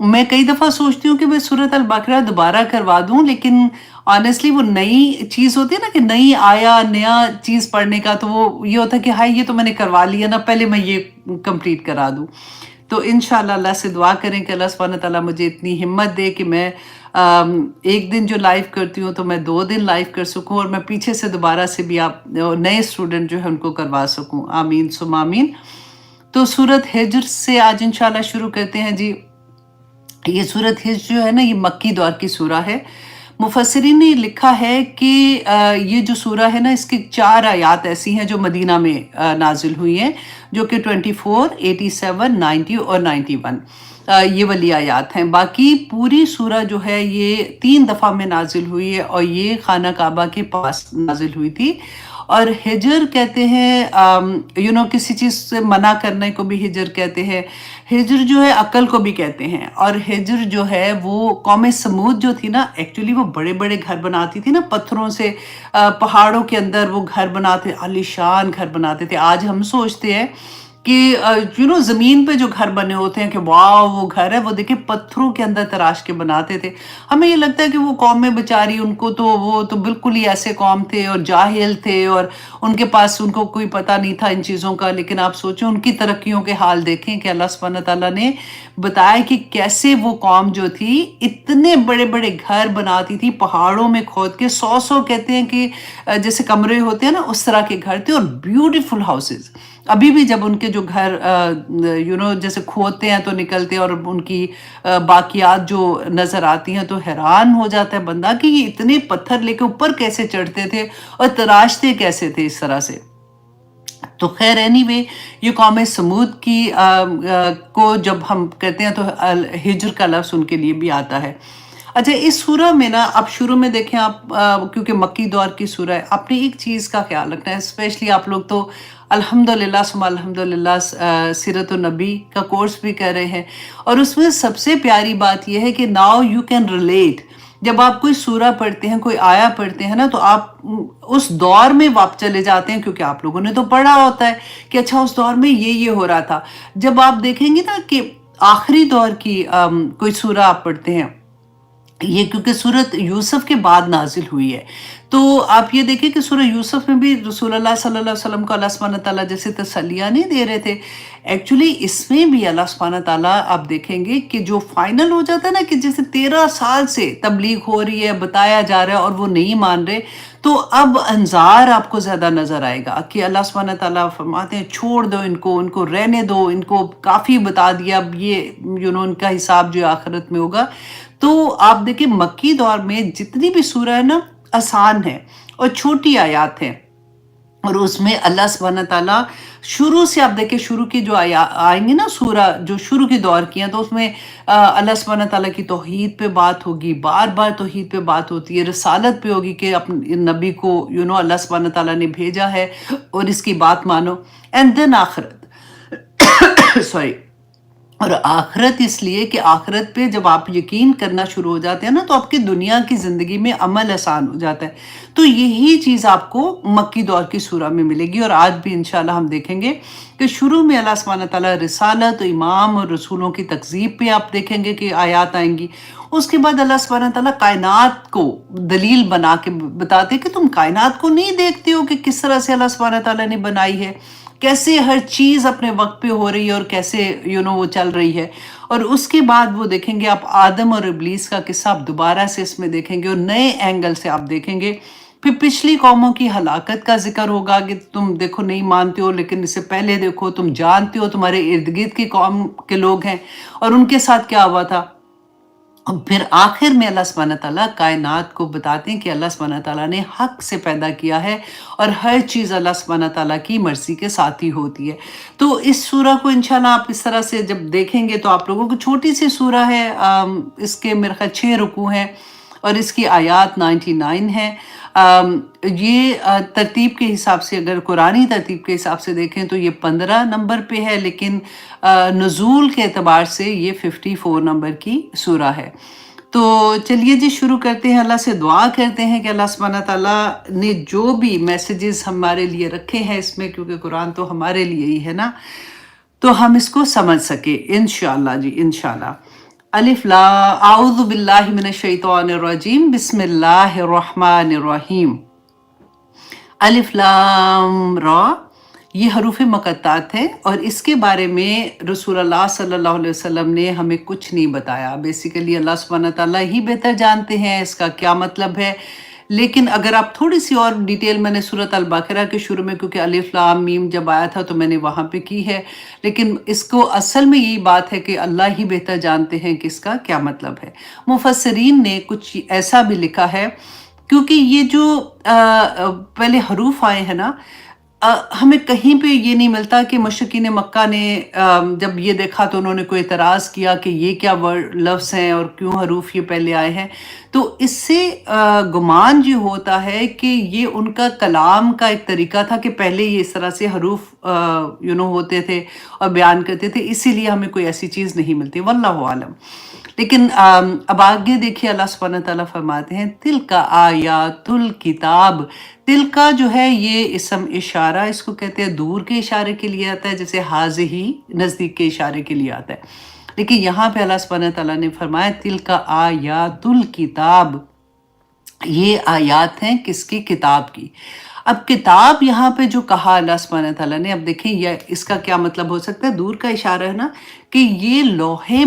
मैं कई दफ़ा सोचती हूँ कि मैं सूरत अल-बकरा दोबारा करवा दूँ, लेकिन ऑनेस्टली वो नई चीज़ होती है ना, कि नई आया नया चीज़ पढ़ने का, तो वो ये होता है कि हाय ये तो मैंने करवा लिया ना, पहले मैं ये कंप्लीट करा दूँ। तो इंशाल्लाह अल्लाह से दुआ करें कि अल्लाह सुब्हान तआला मुझे इतनी हिम्मत दे कि मैं एक दिन जो लाइव करती हूँ तो मैं 2 दिन लाइव कर सकूँ, और मैं पीछे से दोबारा से भी आप नए स्टूडेंट जो है उनको करवा सकूँ। आमीन सुम्मा आमीन। तो सूरत हिज्र से आज इंशाल्लाह शुरू करते हैं जी। ये सूरत हिज्र जो है ना, ये मक्की दौर की सूरा है। मुफस्सिरीन ने लिखा है कि ये जो सूरा है ना, इसकी 4 आयात ऐसी हैं जो मदीना में नाजिल हुई हैं, जो कि 24, 87, 90 और 91 ये वाली आयात हैं। बाकी पूरी सूरा जो है ये 3 दफ़ा में नाजिल हुई है, और ये खाना काबा के पास नाजिल हुई थी। और हिजर कहते हैं किसी चीज़ से मना करने को भी हिजर कहते हैं। हिजर जो है अकल को भी कहते हैं। और हिजर जो है वो कौम समूद जो थी ना, एक्चुअली वो बड़े बड़े घर बनाती थी ना पत्थरों से, पहाड़ों के अंदर वो घर बनाते, आलीशान घर बनाते थे। आज हम सोचते हैं कि ज़मीन पे जो घर बने होते हैं कि वाह वो घर है, वो देखिए पत्थरों के अंदर तराश के बनाते थे। हमें ये लगता है कि वो कौम में बेचारी, उनको तो वो तो बिल्कुल ही ऐसे कौम थे और जाहिल थे, और उनके पास उनको कोई पता नहीं था इन चीज़ों का। लेकिन आप सोचें उनकी तरक्कियों के हाल देखें कि अल्लाह सुब्हान तआला ने बताया कि कैसे वो कौम जो थी इतने बड़े बड़े घर बनाती थी पहाड़ों में खोद के, 100 कहते हैं कि जैसे कमरे होते हैं ना उस तरह के घर थे, और ब्यूटीफुल हाउसेस। अभी भी जब उनके जो घर जैसे खोदते हैं तो निकलते हैं, और उनकी बाकियात जो नज़र आती हैं, तो हैरान हो जाता है बंदा कि ये इतने पत्थर लेके ऊपर कैसे चढ़ते थे और तराशते कैसे थे इस तरह से। तो खैर एनीवे, ये कौम समूद की को जब हम कहते हैं तो हिज्र का लफ्ज़ उनके लिए भी आता है। अच्छा, इस सूरा में ना आप शुरू में देखें आप, क्योंकि मक्की दौर की सूरा है, आपने एक चीज़ का ख्याल रखना है। स्पेशली आप लोग तो अल्हम्दुलिल्लाह सुम्मा अल्हम्दुलिल्लाह सीरत नबी का कोर्स भी कर रहे हैं, और उसमें सबसे प्यारी बात यह है कि नाउ यू कैन रिलेट। जब आप कोई सूरा पढ़ते हैं, कोई आया पढ़ते हैं ना, तो आप उस दौर में वापस चले जाते हैं, क्योंकि आप लोगों ने तो पढ़ा होता है कि अच्छा उस दौर में ये हो रहा था। जब आप देखेंगे ना कि आखिरी दौर की कोई सूरा आप पढ़ते हैं, ये क्योंकि सूरत यूसुफ के बाद नाजिल हुई है, तो आप ये देखिए कि सूरह यूसुफ में भी रसूलुल्लाह सल्लल्लाहु अलैहि वसल्लम को अल्लाह सुब्हान तआला जैसे तसल्लियाँ नहीं दे रहे थे, एक्चुअली इसमें भी अल्लाह सुब्हान तआला आप देखेंगे कि जो फाइनल हो जाता है ना, कि जैसे 13 साल से तबलीग हो रही है, बताया जा रहा है, और वो नहीं मान रहे, तो अब अंजार आपको ज़्यादा नज़र आएगा कि अल्लाह सुब्हान तआला फरमाते हैं छोड़ दो इनको, इनको रहने दो, इनको काफ़ी बता दिया, अब ये इनका हिसाब जो आखिरत में होगा। तो आप देखिए मक्की दौर में जितनी भी सूरह है ना, आसान है और छोटी आयात हैं, और उसमें अल्लाह सुब्हान तआला शुरू से आप देखिए, शुरू की जो आएंगे ना सूरा जो शुरू के दौर की हैं, तो उसमें अल्लाह सुब्हान तआला की तौहीद पे बात होगी, बार बार तौहीद पे बात होती है, रिसालत पे होगी कि अपने नबी को अल्लाह सुब्हान तआला ने भेजा है और इसकी बात मानो। एंड देन आखिरत सॉरी, और आखिरत इसलिए कि आखिरत पे जब आप यकीन करना शुरू हो जाते हैं ना, तो आपकी दुनिया की ज़िंदगी में अमल आसान हो जाता है। तो यही चीज़ आपको मक्की दौर की सूरा में मिलेगी, और आज भी इंशाल्लाह हम देखेंगे कि शुरू में अल्लाह सुब्हान तआला रिसालत, इमाम और रसूलों की तकज़ीब पे आप देखेंगे कि आयात आएंगी। उसके बाद अल्लाह सुब्हान तआला कायनात को दलील बना के बताते कि तुम कायनात को नहीं देखते हो कि किस तरह से अल्लाह सुब्हान तआला ने बनाई है, कैसे हर चीज़ अपने वक्त पे हो रही है, और कैसे वो चल रही है। और उसके बाद वो देखेंगे आप आदम और इब्लीस का किस्सा आप दोबारा से इसमें देखेंगे, और नए एंगल से आप देखेंगे। फिर पिछली कौमों की हलाकत का जिक्र होगा कि तुम देखो नहीं मानते हो, लेकिन इससे पहले देखो तुम जानते हो, तुम्हारे इर्द गिर्द की कौम के लोग हैं और उनके साथ क्या हुआ था। और फिर आखिर में अल्लाह सुब्हान तआला कायनात को बताते हैं कि अल्लाह सुब्हान तआला ने हक से पैदा किया है, और हर चीज़ अल्लाह सुब्हान तआला की मर्ज़ी के साथ ही होती है। तो इस सूरा को इंशाल्लाह आप इस तरह से जब देखेंगे, तो आप लोगों को छोटी सी सूरा है, इसके मेरे ख्याल 6 रुकू हैं, और इसकी आयात 99 है। ये तरतीब के हिसाब से, अगर कुरानी तरतीब के हिसाब से देखें तो ये 15 नंबर पे है, लेकिन नुज़ूल के एतबार से ये 54 नंबर की सूरा है। तो चलिए जी शुरू करते हैं। अल्लाह से दुआ करते हैं कि अल्लाह सुब्हान तआला ने जो भी मैसेजेस हमारे लिए रखे हैं इसमें, क्योंकि कुरान तो हमारे लिए ही है ना, तो हम इसको समझ सके इंशाअल्लाह जी, इंशाअल्लाह। अलिफ ला आऊज़ु बिल्लाहि मिनश शैतानिर रजीम बिस्मिल्लाहिर रहमानिर रहीम। अलिफ लाम ra, ये हरूफ मुक़त्तात हैं और इसके बारे में रसूलुल्लाह सल्लल्लाहु अलैहि वसल्लम ने हमें कुछ नहीं बताया। बेसिकली अल्लाह सुब्हानहू व तआला ही बेहतर जानते हैं इसका क्या मतलब है। लेकिन अगर आप थोड़ी सी और डिटेल, मैंने सूरत अल बकरा के शुरू में, क्योंकि अलिफ लाम मीम जब आया था तो मैंने वहाँ पे की है, लेकिन इसको असल में यही बात है कि अल्लाह ही बेहतर जानते हैं कि इसका क्या मतलब है। मुफस्सिरीन ने कुछ ऐसा भी लिखा है, क्योंकि ये जो पहले हरूफ आए हैं ना, हमें कहीं पे ये नहीं मिलता कि मुशरिकीन मक्का ने जब ये देखा तो उन्होंने कोई एतराज़ किया कि ये क्या वर्ड लफ्ज़ हैं और क्यों हरूफ ये पहले आए हैं। तो इससे गुमान ये होता है कि ये उनका कलाम का एक तरीका था कि पहले ये इस तरह से हरूफ होते थे और बयान करते थे, इसीलिए हमें कोई ऐसी चीज़ नहीं मिलती, वल्लाहु आलम। लेकिन अब आगे देखिए, अल्लाह सुब्हानहू व तआला फरमाते हैं तिल का आयातुल किताब। तिल का जो है ये इसम इशारा, इसको कहते हैं, दूर के इशारे के लिए आता है, जैसे हाज़िही नज़दीक के इशारे के लिए आता है। लेकिन यहाँ पे अल्लाह सुब्हानहू व तआला ने फरमाया तिल का आयातुल किताब, ये आयात हैं किसकी? किताब की। अब किताब यहाँ पे जो कहा अल्लाह सुब्हानहू व तआला ने, अब देखें ये इसका क्या मतलब हो सकता है। दूर का इशारा है ना कि ये लोहे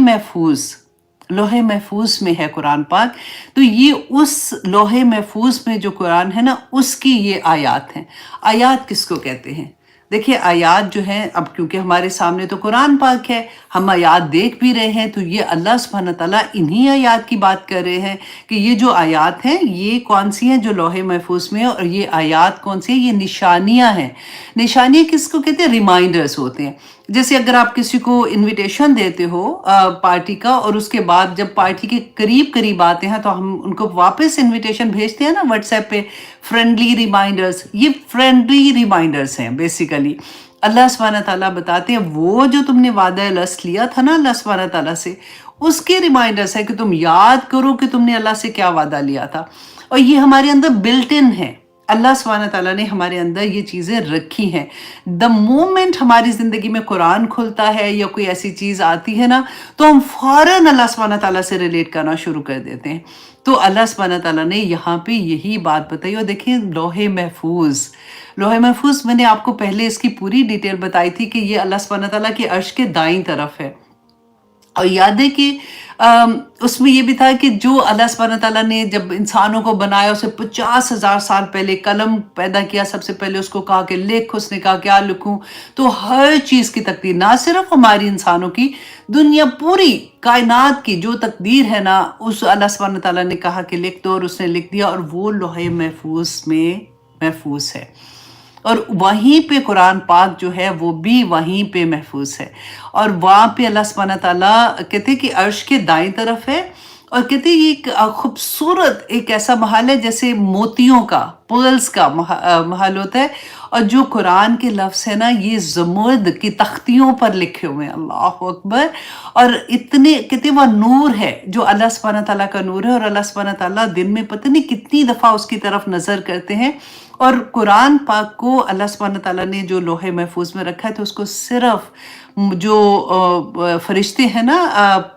महफूज में है कुरान पाक, तो ये उस लोहे महफूज में जो कुरान है ना, उसकी ये आयात हैं। आयात किसको कहते हैं? देखिए आयात जो हैं, अब क्योंकि हमारे सामने तो कुरान पाक है, हम आयात देख भी रहे हैं, तो ये अल्लाह सुब्हानहू व तआला इन्हीं आयात की बात कर रहे हैं कि ये जो आयात हैं ये कौन सी हैं, जो लोहे महफूज में है। और ये आयात कौन सी है? ये निशानियां हैं। निशानियां किसको कहते हैं? रिमाइंडर्स होते हैं। जैसे अगर आप किसी को इनविटेशन देते हो पार्टी का, और उसके बाद जब पार्टी के करीब करीब आते हैं तो हम उनको वापस इनविटेशन भेजते हैं ना व्हाट्सएप पे, फ्रेंडली रिमाइंडर्स। ये फ्रेंडली रिमाइंडर्स हैं बेसिकली। अल्लाह सुब्हानहू व तआला बताते हैं वो जो तुमने वादा लस लिया था ना अल्लाह सुब्हानहू व तआला से, उसके रिमाइंडर्स है कि तुम याद करो कि तुमने अल्लाह से क्या वादा लिया था। और ये हमारे अंदर बिल्ट इन है, अल्लाह सुब्हानहू व तआला ने हमारे अंदर ये चीज़ें रखी हैं। द मोमेंट हमारी ज़िंदगी में कुरान खुलता है या कोई ऐसी चीज़ आती है ना, तो हम फ़ौरन अल्लाह सुब्हानहू व तआला से रिलेट करना शुरू कर देते हैं। तो अल्लाह सुब्हानहू व तआला ने यहाँ पे यही बात बताई। और देखिए लोहे महफूज मैंने आपको पहले इसकी पूरी डिटेल बताई थी कि ये अल्लाह सुब्हानहू व तआला के अर्श के दाईं तरफ है। और याद है कि उसमें ये भी था कि जो अल्लाह सुब्हानहू व तआला ने जब इंसानों को बनाया, उसे 50,000 साल पहले कलम पैदा किया, सबसे पहले उसको कहा कि लिख, उसने कहा क्या लिखूं। तो हर चीज़ की तकदीर, ना सिर्फ हमारी इंसानों की, दुनिया पूरी कायनात की जो तकदीर है ना, उस अल्लाह सुब्हानहू व तआला ने कहा कि लिख दो, और उसने लिख दिया, और वो लोहे महफूज में महफूज है। और वहीं पे कुरान पाक जो है वो भी वहीं पे महफूज है। और वहाँ पे अल्लाह सुब्हानहू व तआला कहते हैं कि अर्श के दाईं तरफ है, और कहते हैं ये एक खूबसूरत एक ऐसा महल है जैसे मोतियों का, पर्ल्स का महल होता है। और जो कुरान के लफ्ज़ है ना, ये ज़मुर्द की तख्तियों पर लिखे हुए हैं। अल्लाह अकबर। और इतने कहते वह नूर है जो अल्लाह सुब्हानहू व तआला का नूर है, और अल्लाह सुब्हानहू व तआला दिन में पता नहीं कितनी दफ़ा उसकी तरफ नज़र करते हैं। और कुरान पाक को अल्लाह सुब्हानहू व तआला ने जो लोहे महफूज में रखा है, तो उसको सिर्फ जो फरिश्ते हैं ना,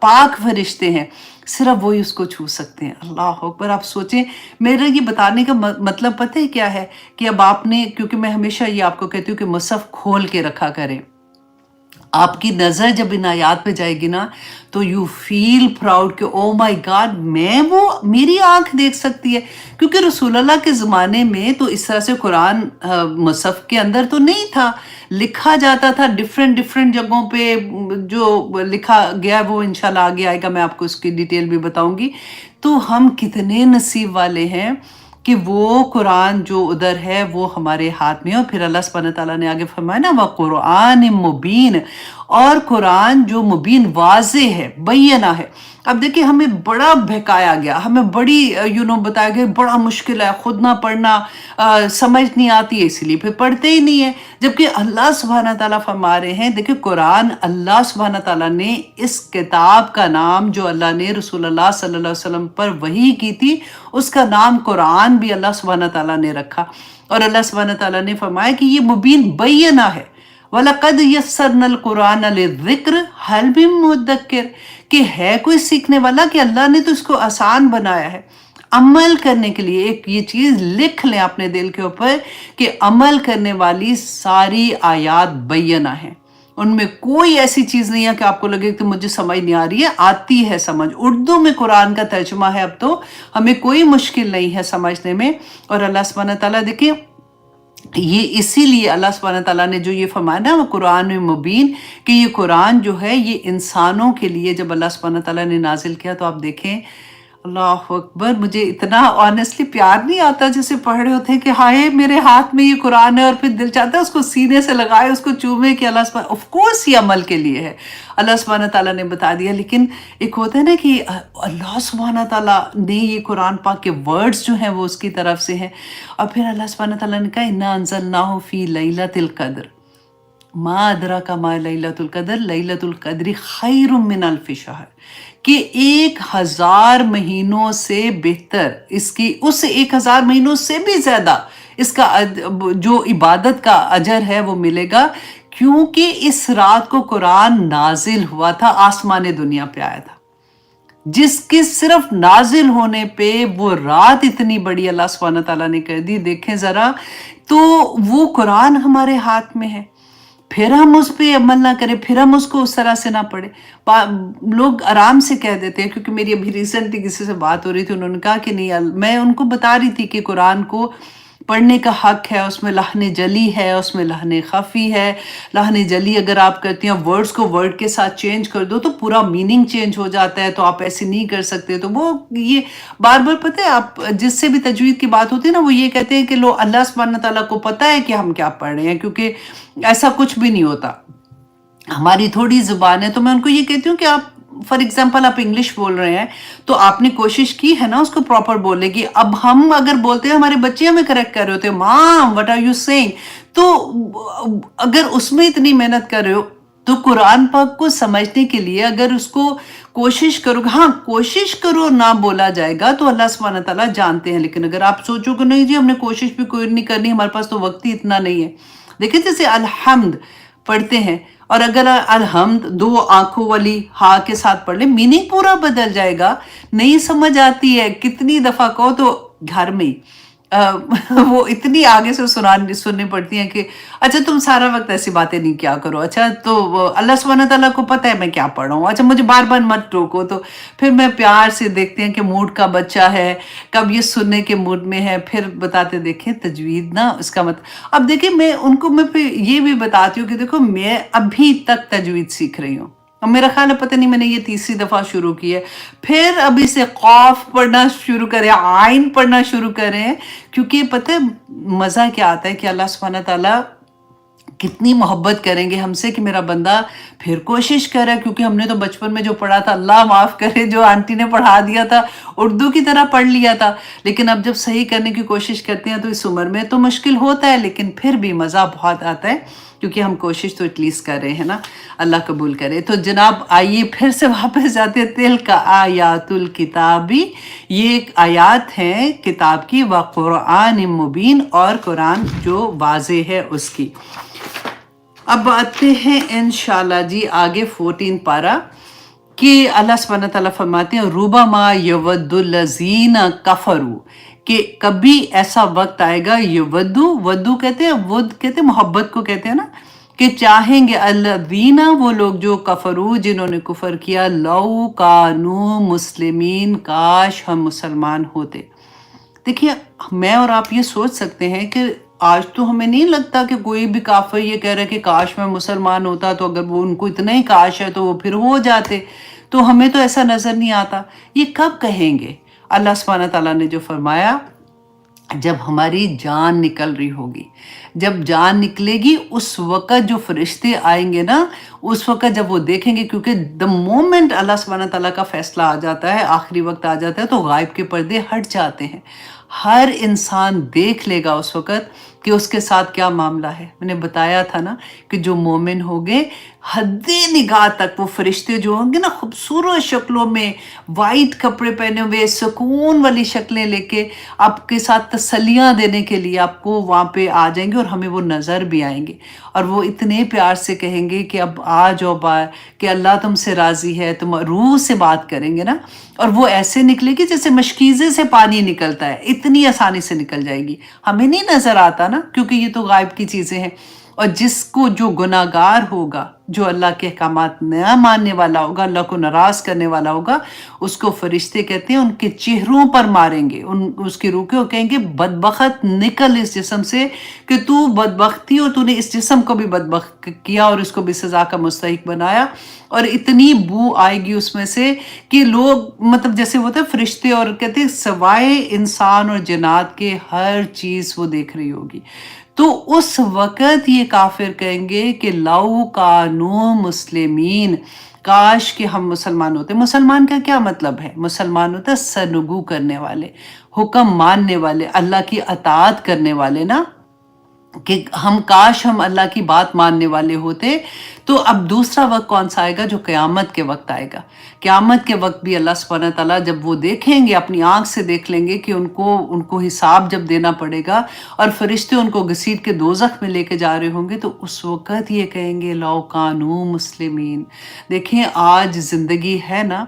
पाक फरिश्ते हैं, सिर्फ वही उसको छू सकते हैं। अल्लाह अकबर। आप सोचें, मेरा ये बताने का मतलब पता है क्या है कि अब आपने, क्योंकि मैं हमेशा ये आपको कहती हूँ कि मुसहफ खोल के रखा करें। आपकी नज़र जब इन आयात पे जाएगी ना, तो यू फील प्राउड कि ओ माय गॉड, मैं वो मेरी आंख देख सकती है। क्योंकि रसूलुल्लाह के ज़माने में तो इस तरह से कुरान मुसहफ के अंदर तो नहीं था, लिखा जाता था डिफरेंट जगहों पे। जो लिखा गया वो इंशाल्लाह आगे आएगा, मैं आपको उसकी डिटेल भी बताऊंगी। तो हम कितने नसीब वाले हैं कि वो कुरान जो उधर है वो हमारे हाथ में है। और फिर अल्लाह सुब्हानहू व तआला ने आगे फरमाया ना, व कुरान मुबीन, और कुरान जो मुबीन वाज़े है, बैयना है। अब देखिए हमें बड़ा बहकाया गया, हमें बड़ी बताया गया बड़ा मुश्किल है, खुद ना पढ़ना, समझ नहीं आती है, इसलिए फिर पढ़ते ही नहीं है। जबकि अल्लाह सुब्हानहू व तआला फरमा रहे हैं, देखिए कुरान, अल्लाह सुब्हानहू व तआला ने इस किताब का नाम जो अल्लाह ने रसूलुल्लाह सल्लल्लाहु अलैहि वसल्लम पर वही की थी, उसका नाम कुरान भी अल्लाह सुब्हानहू व तआला ने रखा। और अल्लाह सुब्हानहू व तआला ने फरमाया कि ये मुबीन बैयना है। वलक़द यस्सरनल कुरान लिज़िक्र हल मिन मुद्दक्किर, कि है कोई सीखने वाला, कि अल्लाह ने तो इसको आसान बनाया है अमल करने के लिए। एक ये चीज़ लिख लें अपने दिल के ऊपर कि अमल करने वाली सारी आयात बैयना है, उनमें कोई ऐसी चीज़ नहीं है कि आपको लगे कि मुझे समझ नहीं आ रही है, आती है समझ। उर्दू में कुरान का तर्जुमा है, अब तो हमें कोई मुश्किल नहीं है समझने में। और अल्लाह सुब्हानहू व तआला देखिए, ये इसीलिए अल्लाह सुब्हानहू व तआला ने जो ये फरमाया ना वो कुरान में मुबीन, कि ये कुरान जो है ये इंसानों के लिए जब अल्लाह सुब्हानहू व तआला ने नाजिल किया, तो आप देखें अल्लाह अकबर, मुझे इतना ऑनेस्टली प्यार नहीं आता जैसे पढ़ रहे होते हैं कि हाय मेरे हाथ में ये कुरान है, और फिर दिल चाहता है उसको सीने से लगाए, उसको चूमे, कि अल्लाह सुब्हान, ऑफ कोर्स ये अमल के लिए है, अल्लाह सुब्हान ताला ने बता दिया। लेकिन एक होता है ना कि अल्लाह सुब्हान ताला ने ये कुरान पाक के वर्ड्स जो हैं वो उसकी तरफ से हैं, और फिर अल्लाह सुब्हान ताला ने कहा इन्ना अंज़लनाहु फ़ी लैलतिल क़द्र मा अदराका मा लैलतुल क़द्र लैलतुल क़द्रि खैरुम मिन अल्फ़ि शहर, कि 1000 महीनों से बेहतर, इसकी उस 1000 महीनों से भी ज़्यादा इसका जो इबादत का अजर है वो मिलेगा, क्योंकि इस रात को कुरान नाजिल हुआ था, आसमान दुनिया पे आया था, जिसके सिर्फ नाजिल होने पे वो रात इतनी बड़ी अल्लाह सुब्हानहू व तआला ने कर दी। देखें ज़रा, तो वो कुरान हमारे हाथ में है, फिर हम उस पर अमल ना करें, फिर हम उसको उस तरह से ना पढ़े। लोग आराम से कह देते हैं, क्योंकि मेरी अभी रिसेंटली किसी से बात हो रही थी, उन्होंने कहा कि नहीं, मैं उनको बता रही थी कि कुरान को पढ़ने का हक है, उसमें लहने जली है, उसमें लहने खफी है। लहने जली अगर आप करती हैं, वर्ड्स को वर्ड के साथ चेंज कर दो तो पूरा मीनिंग चेंज हो जाता है, तो आप ऐसे नहीं कर सकते। तो वो ये बार बार पता है, आप जिससे भी तजवीद की बात होती है ना, वो ये कहते हैं कि लो अल्लाह सुब्हानहू ताला को पता है कि हम क्या पढ़ रहे हैं, क्योंकि ऐसा कुछ भी नहीं होता, हमारी थोड़ी जुबान है। तो मैं उनको ये कहती हूँ कि आप फॉर एग्जाम्पल आप इंग्लिश बोल रहे हैं, तो आपने कोशिश की है ना उसको प्रॉपर बोलने की। अब हम अगर बोलते हैं, हमारे बच्चे हमें करेक्ट कर रहे होते हैं, माम व्हाट आर यू सेइंग, तो अगर उसमें इतनी मेहनत कर रहे हो, तो कुरान पाक को समझने के लिए अगर उसको कोशिश करो, हाँ कोशिश करो, ना बोला जाएगा तो अल्लाह सुब्हानहू व तआला जानते हैं। लेकिन अगर आप सोचो कि नहीं जी हमने कोशिश भी कोई नहीं करनी, हमारे पास तो वक्त ही इतना नहीं है। देखिए जैसे अलहम्द पढ़ते हैं, और अगर अलहम्द 2 आंखों वाली हा के साथ पढ़ ले, मीनिंग पूरा बदल जाएगा। नहीं समझ आती है, कितनी दफा कहो तो घर में ही वो इतनी आगे से सुननी पड़ती हैं कि अच्छा तुम सारा वक्त ऐसी बातें नहीं क्या करो, अच्छा तो अल्लाह सुब्हानहू व तआला को पता है मैं क्या पढ़ रहा हूँ, अच्छा मुझे बार बार मत टोको। तो फिर मैं प्यार से देखते हैं कि मूड का बच्चा है, कब ये सुनने के मूड में है, फिर बताते देखें तजवीद ना उसका मत। अब देखिए मैं उनको मैं फिर ये भी बताती हूँ कि देखो मैं अभी तक तजवीद सीख रही हूँ, और मेरा ख्याल है पता नहीं मैंने ये 3री दफ़ा शुरू की है, फिर अभी से क़ाफ पढ़ना शुरू करें, आइन पढ़ना शुरू करें, क्योंकि पता है मज़ा क्या आता है कि अल्लाह सुब्हानहू व तआला कितनी मोहब्बत करेंगे हमसे कि मेरा बंदा फिर कोशिश करे। क्योंकि हमने तो बचपन में जो पढ़ा था, अल्लाह माफ़ करे, जो आंटी ने पढ़ा दिया था उर्दू की तरह पढ़ लिया था, लेकिन अब जब सही करने की कोशिश करते हैं तो इस उम्र में तो मुश्किल होता है, लेकिन फिर भी मज़ा बहुत आता है, क्योंकि हम कोशिश तो एटलीस्ट कर रहे हैं ना। अल्लाह कबूल करे। तो जनाब आइए फिर से वापस जाते हैं, तिल का आयातुल किताबी, ये एक आयात हैं किताब की, व कुरान मुबीन, और कुरान जो वाज़े है उसकी। अब आते हैं इंशाल्लाह जी आगे 14 पारा, कि अल्लाह सुब्हानहू व तआला फरमाते हैं रुबमा यवद्दुल्लज़ीना कफरू, कि कभी ऐसा वक्त आएगा, वद्दू कहते हैं, वुद कहते हैं मोहब्बत को कहते हैं ना, कि चाहेंगे अल्लज़ीना वो लोग जो कफरू जिन्होंने कुफर किया, लौ कानू मुस्लिमीन काश हम मुसलमान होते। देखिए मैं और आप ये सोच सकते हैं कि आज तो हमें नहीं लगता कि कोई भी काफिर ये कह रहा है कि काश मैं मुसलमान होता, तो अगर वो उनको इतना ही काश है तो वो फिर हो जाते, तो हमें तो ऐसा नजर नहीं आता। ये कब कहेंगे? अल्लाह सुब्हानहू व तआला ने जो फरमाया, जब हमारी जान निकल रही होगी, जब जान निकलेगी उस वक़्त जो फरिश्ते आएंगे ना, उस वक़्त जब वो देखेंगे, क्योंकि द मोमेंट अल्लाह सुब्हानहू व तआला का फैसला आ जाता है, आखिरी वक्त आ जाता है, तो गायब के पर्दे हट जाते हैं, हर इंसान देख लेगा उस वक़्त کہ اس کے ساتھ کیا معاملہ ہے۔ میں نے بتایا تھا نا کہ جو مومن ہوگے حد نگاہ تک وہ فرشتے جو ہوں گے نا خوبصورت شکلوں میں وائٹ کپڑے پہنے ہوئے سکون والی شکلیں لے کے آپ کے ساتھ تسلیاں دینے کے لیے آپ کو وہاں پہ آ جائیں گے، اور ہمیں وہ نظر بھی آئیں گے، اور وہ اتنے پیار سے کہیں گے کہ اب آ جاؤ باہر، کہ اللہ تم سے راضی ہے، تم روح سے بات کریں گے نا، اور وہ ایسے نکلے گی جیسے مشکیزے سے پانی نکلتا ہے، اتنی آسانی سے نکل جائے گی۔ ہمیں نہیں نظر آتا نا، کیونکہ یہ تو غائب کی چیزیں ہیں۔ اور جس کو جو گناہ گار ہوگا، جو اللہ کے احکامات نہ ماننے والا ہوگا، اللہ کو ناراض کرنے والا ہوگا، اس کو فرشتے کہتے ہیں ان کے چہروں پر ماریں گے، اس کی روح کو کہیں گے بدبخت نکل اس جسم سے، کہ تو بدبخت تھی اور تو نے اس جسم کو بھی بدبخت کیا اور اس کو بھی سزا کا مستحق بنایا، اور اتنی بو آئے گی اس میں سے کہ لوگ مطلب جیسے ہوتا ہے فرشتے اور کہتے ہیں سوائے انسان اور جنات کے ہر چیز وہ دیکھ رہی ہوگی۔ تو اس وقت یہ کافر کہیں گے کہ لو کانو مسلمین، کاش کہ ہم مسلمان ہوتے۔ مسلمان کا کیا مطلب ہے؟ مسلمان ہوتا ہے سرنگو کرنے والے، حکم ماننے والے، اللہ کی اطاعت کرنے والے نا، کہ کاش ہم اللہ کی بات ماننے والے ہوتے۔ تو اب دوسرا وقت کون سا آئے گا؟ جو قیامت کے وقت آئے گا۔ قیامت کے وقت بھی اللہ سبحانہ تعالیٰ جب وہ دیکھیں گے، اپنی آنکھ سے دیکھ لیں گے کہ ان کو حساب جب دینا پڑے گا، اور فرشتے ان کو گھسیٹ کے دوزخ میں لے کے جا رہے ہوں گے، تو اس وقت یہ کہیں گے لو کانو مسلمین۔ دیکھیں آج زندگی ہے نا،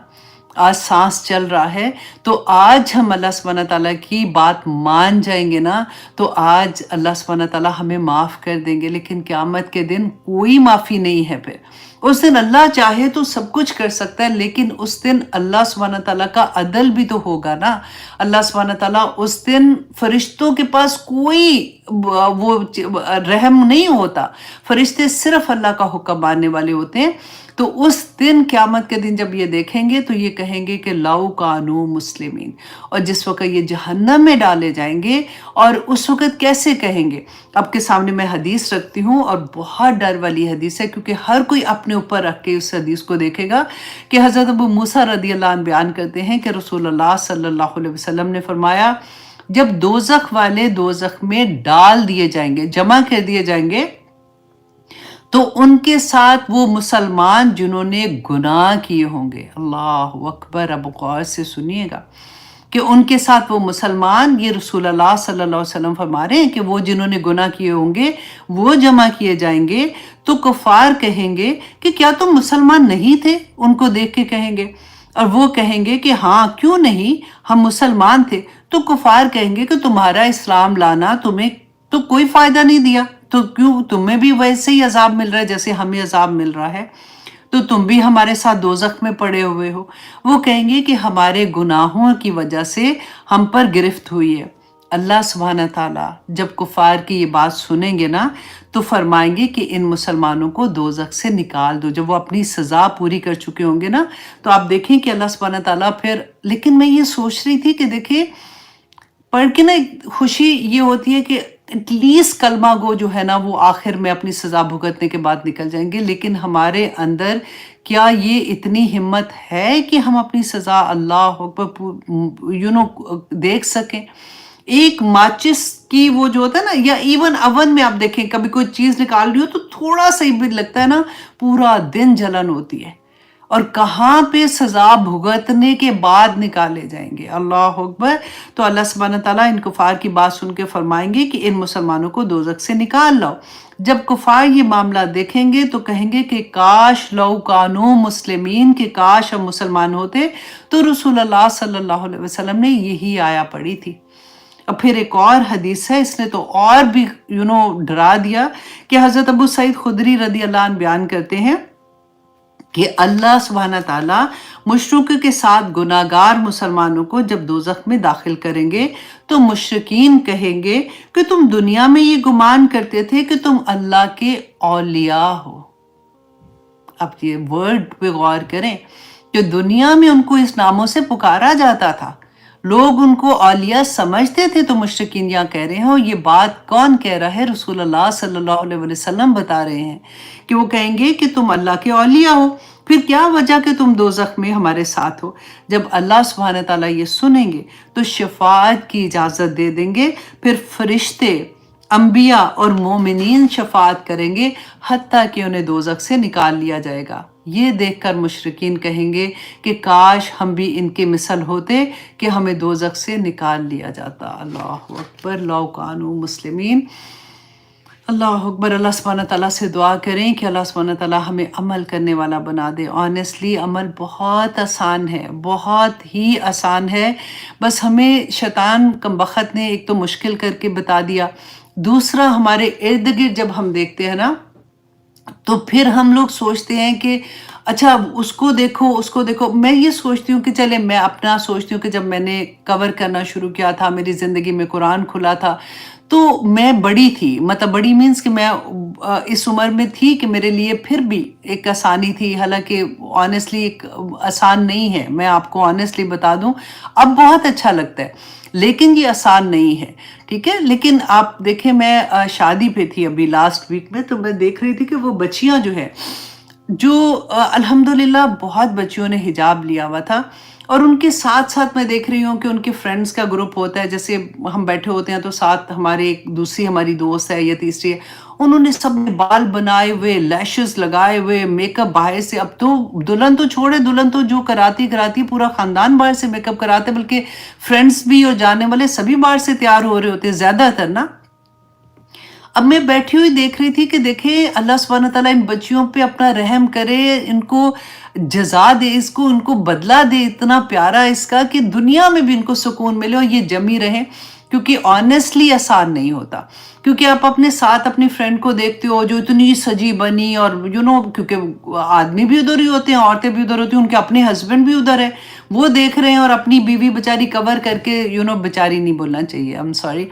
آج سانس چل رہا ہے، تو آج ہم اللہ سبحانہ تعالیٰ کی بات مان جائیں گے نا، تو آج اللہ سبحانہ تعالیٰ ہمیں معاف کر دیں گے، لیکن قیامت کے دن کوئی معافی نہیں ہے۔ پھر اس دن اللہ چاہے تو سب کچھ کر سکتا ہے، لیکن اس دن اللہ سبحانہ تعالیٰ کا عدل بھی تو ہوگا نا۔ اللہ سبحانہ تعالیٰ اس دن فرشتوں کے پاس کوئی وہ رحم نہیں ہوتا، فرشتے صرف اللہ کا حکم ماننے والے ہوتے ہیں۔ تو اس دن قیامت کے دن جب یہ دیکھیں گے تو یہ کہیں گے کہ لو کانو مسلمین، اور جس وقت یہ جہنم میں ڈالے جائیں گے، اور اس وقت کیسے کہیں گے؟ آپ کے سامنے میں حدیث رکھتی ہوں، اور بہت ڈر والی حدیث ہے، کیونکہ ہر کوئی اپنے اوپر رکھ کے اس حدیث کو دیکھے گا، کہ حضرت ابو موسیٰ رضی اللہ عنہ بیان کرتے ہیں کہ رسول اللہ صلی اللہ علیہ وسلم نے فرمایا جب دوزخ والے دوزخ میں ڈال دیے جائیں گے، جمع کر دیے جائیں گے، تو ان کے ساتھ وہ مسلمان جنہوں نے گناہ کیے ہوں گے، اللہ اکبر، اب غور سے سنیے گا، کہ ان کے ساتھ وہ مسلمان، یہ رسول اللہ صلی اللہ علیہ وسلم فرما رہے ہیں کہ وہ جنہوں نے گناہ کیے ہوں گے وہ جمع کیے جائیں گے، تو کفار کہیں گے کہ کیا تم مسلمان نہیں تھے؟ ان کو دیکھ کے کہیں گے، اور وہ کہیں گے کہ ہاں کیوں نہیں، ہم مسلمان تھے۔ تو کفار کہیں گے کہ تمہارا اسلام لانا تمہیں تو کوئی فائدہ نہیں دیا، تو کیوں تمہیں بھی ویسے ہی عذاب مل رہا ہے جیسے ہمیں عذاب مل رہا ہے، تو تم بھی ہمارے ساتھ دوزخ میں پڑے ہوئے ہو۔ وہ کہیں گے کہ ہمارے گناہوں کی وجہ سے ہم پر گرفت ہوئی ہے۔ اللہ سبحانہ تعالیٰ جب کفار کی یہ بات سنیں گے نا، تو فرمائیں گے کہ ان مسلمانوں کو دوزخ سے نکال دو۔ جب وہ اپنی سزا پوری کر چکے ہوں گے نا، تو آپ دیکھیں کہ اللہ سبحانہ تعالیٰ پھر، لیکن میں یہ سوچ رہی تھی کہ دیکھیں پڑھ کے نا خوشی یہ ہوتی ہے کہ ایٹ لیسٹ کلمہ گو جو ہے نا وہ آخر میں اپنی سزا بھگتنے کے بعد نکل جائیں گے، لیکن ہمارے اندر کیا یہ اتنی ہمت ہے کہ ہم اپنی سزا اللہ دیکھ سکیں؟ ایک ماچس کی وہ جو ہوتا ہے نا، یا ایون اون میں آپ دیکھیں کبھی کوئی چیز نکال رہی ہو تو تھوڑا سا ہی بھی لگتا ہے نا، پورا دن جلن ہوتی ہے، اور کہاں پہ سزا بھگتنے کے بعد نکالے جائیں گے، اللہ اکبر۔ تو اللہ سبحانہ تعالیٰ ان کفار کی بات سن کے فرمائیں گے کہ ان مسلمانوں کو دوزخ سے نکال لاؤ۔ جب کفار یہ معاملہ دیکھیں گے تو کہیں گے کہ کاش لو کانو مسلمین، کہ کاش ہم مسلمان ہوتے، تو رسول اللہ صلی اللہ علیہ وسلم نے یہی آیا پڑھی تھی۔ اب پھر ایک اور حدیث ہے، اس نے تو اور بھی ڈرا دیا، کہ حضرت ابو سعید خدری رضی اللہ عنہ بیان کرتے ہیں کہ اللہ سبحانہ تعالیٰ مشرکوں کے ساتھ گناہ گار مسلمانوں کو جب دوزخ میں داخل کریں گے تو مشرکین کہیں گے کہ تم دنیا میں یہ گمان کرتے تھے کہ تم اللہ کے اولیاء ہو۔ اب یہ ورڈ پہ غور کریں کہ دنیا میں ان کو اس ناموں سے پکارا جاتا تھا، لوگ ان کو اولیاء سمجھتے تھے، تو مشرکین یہاں کہہ رہے ہیں، یہ بات کون کہہ رہا ہے؟ رسول اللہ صلی اللہ علیہ وسلم بتا رہے ہیں کہ وہ کہیں گے کہ تم اللہ کے اولیاء ہو، پھر کیا وجہ کہ تم دوزخ میں ہمارے ساتھ ہو؟ جب اللہ سبحانہ تعالیٰ یہ سنیں گے تو شفاعت کی اجازت دے دیں گے، پھر فرشتے انبیاء اور مومنین شفاعت کریں گے حتیٰ کہ انہیں دوزخ سے نکال لیا جائے گا۔ یہ دیکھ کر مشرکین کہیں گے کہ کاش ہم بھی ان کے مثل ہوتے کہ ہمیں دوزخ سے نکال لیا جاتا۔ اللہ اکبر، لو کانوا مسلمین۔ اللہ اکبر۔ اللہ سبحانہ تعالیٰ سے دعا کریں کہ اللہ سبحانہ تعالیٰ ہمیں عمل کرنے والا بنا دے۔ آنیسٹلی عمل بہت آسان ہے، بہت ہی آسان ہے، بس ہمیں شیطان کم بخت نے ایک تو مشکل کر کے بتا دیا، دوسرا ہمارے ارد گرد جب ہم دیکھتے ہیں نا تو پھر ہم لوگ سوچتے ہیں کہ اچھا اس کو دیکھو، اس کو دیکھو۔ میں یہ سوچتی ہوں کہ چلے میں اپنا سوچتی ہوں کہ جب میں نے کور کرنا شروع کیا تھا، میری زندگی میں قرآن کھلا تھا، تو میں بڑی تھی، مطلب بڑی مینس کہ میں اس عمر میں تھی کہ میرے لیے پھر بھی ایک آسانی تھی، حالانکہ آنیسٹلی ایک آسان نہیں ہے، میں آپ کو آنیسٹلی بتا دوں اب بہت اچھا لگتا ہے لیکن یہ آسان نہیں ہے، ٹھیک ہے۔ لیکن آپ دیکھیں میں شادی پہ تھی ابھی لاسٹ ویک میں، تو میں دیکھ رہی تھی کہ وہ بچیاں جو ہے جو الحمدللہ بہت بچیوں نے حجاب لیا ہوا تھا، اور ان کے ساتھ ساتھ میں دیکھ رہی ہوں کہ ان کے فرینڈز کا گروپ ہوتا ہے، جیسے ہم بیٹھے ہوتے ہیں تو ساتھ ہمارے ایک دوسری ہماری دوست ہے یا تیسری ہے، انہوں نے سب نے بال بنائے ہوئے، لیشز لگائے ہوئے، میک اپ باہر سے، اب تو دلہن تو چھوڑے، دلہن تو جو کراتی پورا خاندان باہر سے میک اپ کراتے، بلکہ فرینڈز بھی اور جانے والے سبھی باہر سے تیار ہو رہے ہوتے ہیں زیادہ تر نا۔ اب میں بیٹھی ہوئی دیکھ رہی تھی کہ دیکھیں اللہ سبحانہ تعالیٰ ان بچیوں پہ اپنا رحم کرے، ان کو جزا دے، اس کو ان کو بدلہ دے اتنا پیارا اس کا کہ دنیا میں بھی ان کو سکون ملے اور یہ جمی رہیں، کیونکہ آنیسٹلی آسان نہیں ہوتا، کیونکہ آپ اپنے ساتھ اپنی فرینڈ کو دیکھتے ہو جو اتنی سجی بنی، اور کیونکہ آدمی بھی ادھر ہی ہوتے ہیں، عورتیں بھی ادھر ہوتی ہیں، ان کے اپنے ہسبینڈ بھی ادھر ہے، وہ دیکھ رہے ہیں، اور اپنی بیوی بیچاری کور کر کے بیچاری نہیں بولنا چاہیے، I'm sorry،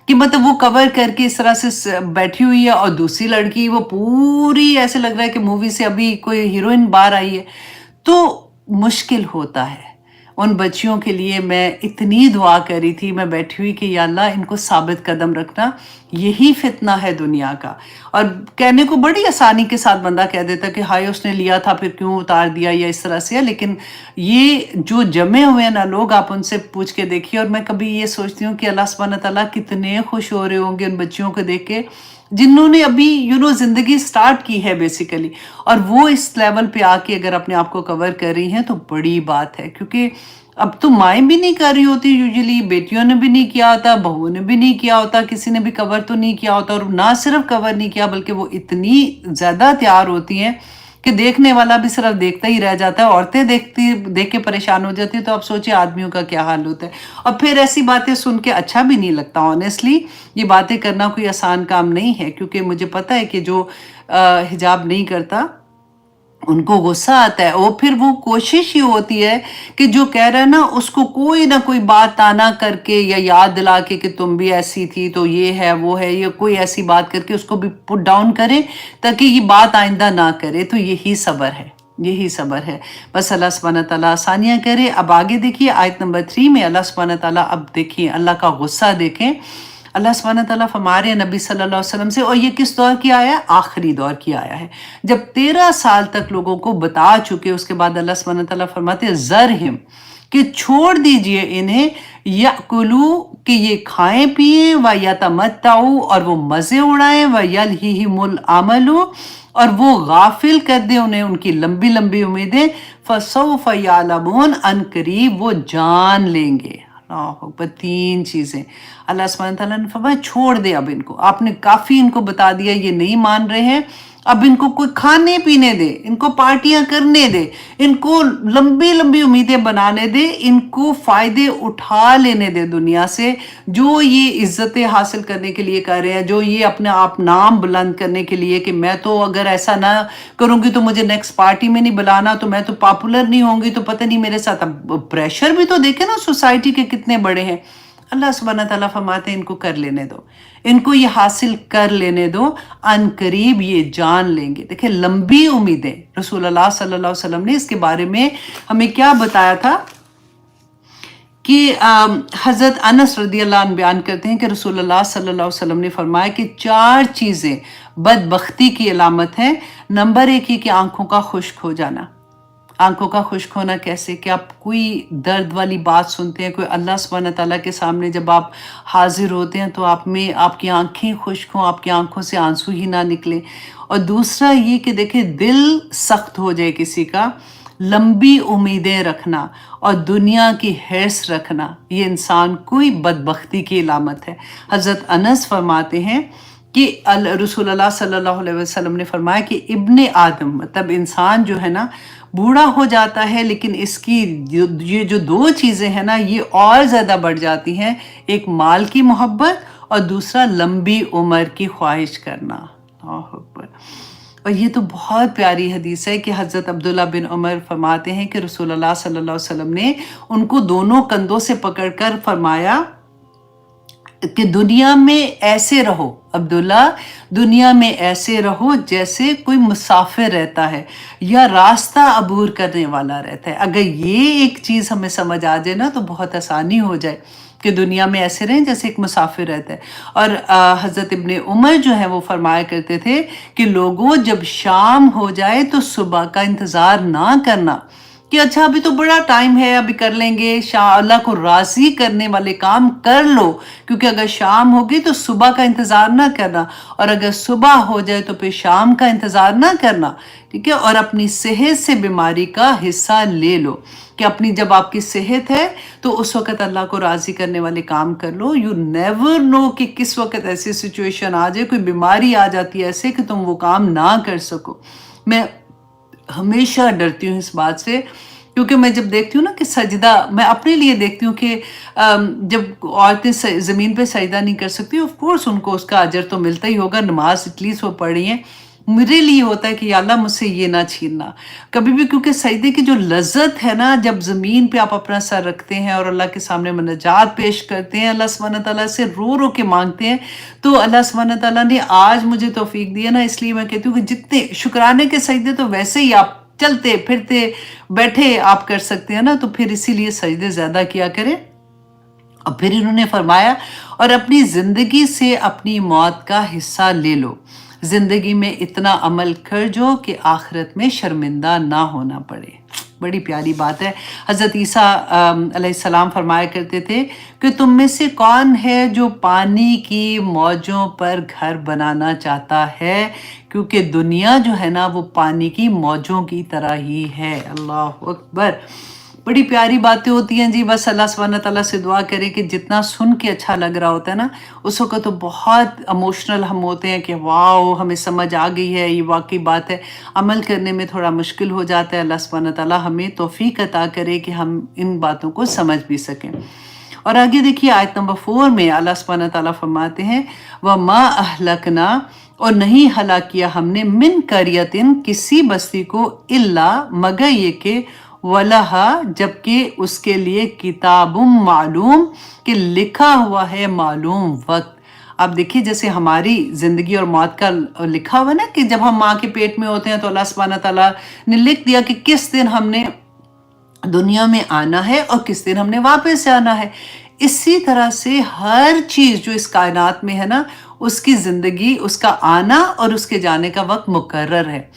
کہ مطلب وہ کور کر کے اس طرح سے بیٹھی ہوئی ہے، اور دوسری لڑکی وہ پوری ایسے لگ رہا ہے کہ مووی سے ابھی کوئی ہیروئن باہر آئی ہے، تو مشکل ہوتا ہے ان بچیوں کے لیے۔ میں اتنی دعا کری تھی میں بیٹھی ہوئی کہ یا اللہ ان کو ثابت قدم رکھنا، یہی فتنہ ہے دنیا کا۔ اور کہنے کو بڑی آسانی کے ساتھ بندہ کہہ دیتا کہ ہائے اس نے لیا تھا پھر کیوں اتار دیا یا اس طرح سے، لیکن یہ جو جمے ہوئے ہیں نا لوگ، آپ ان سے پوچھ کے دیکھیے۔ اور میں کبھی یہ سوچتی ہوں کہ اللہ سبحانہ تعالیٰ کتنے خوش ہو رہے ہوں گے ان بچیوں کو دیکھ کے جنہوں نے ابھی زندگی سٹارٹ کی ہے بیسیکلی، اور وہ اس لیول پہ آ کے اگر اپنے آپ کو کور کر رہی ہیں تو بڑی بات ہے، کیونکہ اب تو مائیں بھی نہیں کر رہی ہوتی، یوزلی بیٹیوں نے بھی نہیں کیا ہوتا، بہووں نے بھی نہیں کیا ہوتا، کسی نے بھی کور تو نہیں کیا ہوتا، اور نہ صرف کور نہیں کیا بلکہ وہ اتنی زیادہ تیار ہوتی ہیں کہ دیکھنے والا بھی صرف دیکھتا ہی رہ جاتا ہے، عورتیں دیکھ کے پریشان ہو جاتی ہیں، تو آپ سوچیں آدمیوں کا کیا حال ہوتا ہے۔ اور پھر ایسی باتیں سن کے اچھا بھی نہیں لگتا، آنیسٹلی یہ باتیں کرنا کوئی آسان کام نہیں ہے، کیونکہ مجھے پتہ ہے کہ جو حجاب نہیں کرتا ان کو غصہ آتا ہے، اور پھر وہ کوشش ہی ہوتی ہے کہ جو کہہ رہا ہے نا اس کو کوئی نہ کوئی بات تانا کر کے یا یاد دلا کے کہ تم بھی ایسی تھی تو یہ ہے وہ ہے، یا کوئی ایسی بات کر کے اس کو بھی پٹ ڈاؤن کرے تاکہ یہ بات آئندہ نہ کرے۔ تو یہی صبر ہے، یہی صبر ہے، بس اللہ سبحانہ تعالیٰ آسانیاں کرے۔ اب آگے دیکھیے آیت نمبر 3 میں اللہ سبحانہ تعالیٰ، اب دیکھیے اللہ کا غصہ دیکھیں۔ اللہ سبحانہ تعالیٰ فرما رہے ہیں نبی صلی اللہ علیہ وسلم سے، اور یہ کس دور کی آیا ہے؟ آخری دور کی آیا ہے، جب 13 سال تک لوگوں کو بتا چکے، اس کے بعد اللہ سبحانہ تعالیٰ فرماتے ہیں ذرہم، کہ چھوڑ دیجئے انہیں، یأکلوا، کہ یہ کھائیں پیئیں، ویتمتعوا، اور وہ مزے اڑائیں، ویلہہم الامل، اور وہ غافل کر دیں انہیں ان کی لمبی لمبی امیدیں، فسوف یعلمون، ان قریب وہ جان لیں گے۔ اللہ اکبر، 3 چیزیں اللہ سبحانہ تعالیٰ نے فرمایا چھوڑ دے، اب ان کو آپ نے کافی ان کو بتا دیا، یہ نہیں مان رہے ہیں، اب ان کو کوئی کھانے پینے دے، ان کو پارٹیاں کرنے دے، ان کو لمبی لمبی امیدیں بنانے دے، ان کو فائدے اٹھا لینے دے دنیا سے، جو یہ عزتیں حاصل کرنے کے لیے کر رہے ہیں، جو یہ اپنے آپ نام بلند کرنے کے لیے کہ میں تو اگر ایسا نہ کروں گی تو مجھے نیکسٹ پارٹی میں نہیں بلانا، تو میں تو پاپولر نہیں ہوں گی، تو پتہ نہیں میرے ساتھ۔ اب پریشر بھی تو دیکھیں نا سوسائٹی کے کتنے بڑے ہیں۔ اللہ سبحانہ تعالیٰ فرماتے ہیں ان کو کر لینے دو، ان کو یہ حاصل کر لینے دو، ان قریب یہ جان لیں گے۔ دیکھیں لمبی امیدیں، رسول اللہ صلی اللہ علیہ وسلم نے اس کے بارے میں ہمیں کیا بتایا تھا کہ حضرت انس رضی اللہ عنہ بیان کرتے ہیں کہ رسول اللہ صلی اللہ علیہ وسلم نے فرمایا کہ 4 چیزیں بدبختی کی علامت ہیں۔ نمبر 1 یہ کہ آنکھوں کا خشک ہو جانا، आंखों का खुश्क होना कैसे कि आप कोई दर्द वाली बात सुनते हैं, कोई अल्लाह सुब्हानहू तआला के सामने जब आप हाजिर होते हैं तो आप में आपकी आंखें खुश्क हों, आपकी आंखों से आंसू ही ना निकले। और दूसरा ये कि देखिए दिल सख्त हो जाए किसी का, लंबी उम्मीदें रखना और दुनिया की हिर्स रखना, ये इंसान कोई बदबख्ती की अलामत है। हज़रत अनस फरमाते हैं कि रसूलुल्लाह सल्लल्लाहु अलैहि वसल्लम ने फरमाया कि इब्ने आदम मतलब इंसान जो है ना बूढ़ा हो जाता है, लेकिन इसकी ये जो दो चीज़ें हैं ना ये और ज़्यादा बढ़ जाती हैं, एक माल की मोहब्बत और दूसरा लंबी उम्र की ख्वाहिश करना। अल्लाहु अकबर। और ये तो बहुत प्यारी हदीस है कि हज़रत अब्दुल्ला बिन उमर फरमाते हैं कि रसूलुल्लाह सल्लल्लाहु अलैहि वसल्लम ने उनको दोनों कंधों से पकड़कर फरमाया कि दुनिया में ऐसे रहो अब्दुल्ला, दुनिया में ऐसे रहो जैसे कोई मुसाफिर रहता है या रास्ता अबूर करने वाला रहता है। अगर ये एक चीज़ हमें समझ आ जाए ना तो बहुत आसानी हो जाए कि दुनिया में ऐसे रहें जैसे एक मुसाफिर रहता है। और हज़रत इब्ने उमर जो है वो फरमाया करते थे कि लोगों जब शाम हो जाए तो सुबह का इंतज़ार ना करना कि अच्छा अभी तो बड़ा टाइम है, अभी कर लेंगे, अल्लाह को राज़ी करने वाले काम कर लो, क्योंकि अगर शाम होगी तो सुबह का इंतज़ार ना करना, और अगर सुबह हो जाए तो फिर शाम का इंतज़ार ना करना, ठीक है। और अपनी सेहत से बीमारी का हिस्सा ले लो कि अपनी जब आपकी सेहत है तो उस वक़्त अल्लाह को राज़ी करने वाले काम कर लो। यू नेवर नो कि किस वक़्त ऐसी सिचुएशन आ जाए, कोई बीमारी आ जाती है ऐसे कि तुम वो काम ना कर सको। मैं हमेशा डरती हूँ इस बात से, क्योंकि मैं जब देखती हूँ ना कि सजदा, मैं अपने लिए देखती हूँ कि जब औरतें ज़मीन पे सजदा नहीं कर सकती, ऑफ कोर्स उनको उसका अजर तो मिलता ही होगा, नमाज एटलीस्ट वो पढ़ रही हैं। मेरे लिए होता है कि या अल्लाह मुझसे ये ना छीनना कभी भी, क्योंकि सजदे की जो लज्जत है ना, जब ज़मीन पे आप अपना सर रखते हैं और अल्लाह के सामने मुनाजात पेश करते हैं, अल्लाह सुब्हानहू तआला से रो रो के मांगते हैं, तो अल्लाह सुब्हानहू तआला ने आज मुझे तौफीक दी है ना, इसलिए मैं कहती हूँ कि जितने शुक्राने के सजदे तो वैसे ही आप चलते फिरते बैठे आप कर सकते हैं ना, तो फिर इसीलिए सजदे ज़्यादा किया करें। और फिर इन्होंने फरमाया और अपनी ज़िंदगी से अपनी मौत का हिस्सा ले लो, ज़िंदगी में इतना अमल कर जो कि आखिरत में शर्मिंदा ना होना पड़े। बड़ी प्यारी बात है। हज़रत ईसा अलैहिस्सलाम फरमाया करते थे कि तुम में से कौन है जो पानी की मौजों पर घर बनाना चाहता है, क्योंकि दुनिया जो है ना वो पानी की मौजों की तरह ही है। अल्लाह अकबर। बड़ी प्यारी बातें होती हैं जी। बस अल्लाह सुब्हानहू तआला से दुआ करें कि जितना सुन के अच्छा लग रहा होता है ना, उस वक़्त तो बहुत इमोशनल हम होते हैं कि वाओ हमें समझ आ गई है, ये वाकई बात है। अमल करने में थोड़ा मुश्किल हो जाता है। अल्लाह सुब्हानहू तआला हमें तौफीक अता करे कि हम इन बातों को समझ भी सकें। और आगे देखिए आयत नंबर 4 में अल्लाह सुब्हानहू तआला फरमाते हैं वमा अहलकना, और नहीं हलाक किया हमने मिन करियतिन किसी बस्ती को, इल्ला मगर ये के वलहा जबकि उसके लिए किताबुम मालूम कि लिखा हुआ है मालूम वक्त। आप देखिए जैसे हमारी ज़िंदगी और मौत का लिखा हुआ ना कि जब हम माँ के पेट में होते हैं तो अल्लाह सुब्हानहू तआला ने लिख दिया कि किस दिन हमने दुनिया में आना है और किस दिन हमने वापस आना है। इसी तरह से हर चीज़ जो इस कायनात में है ना, उसकी ज़िंदगी, उसका आना और उसके जाने का वक्त मुकर्रर है।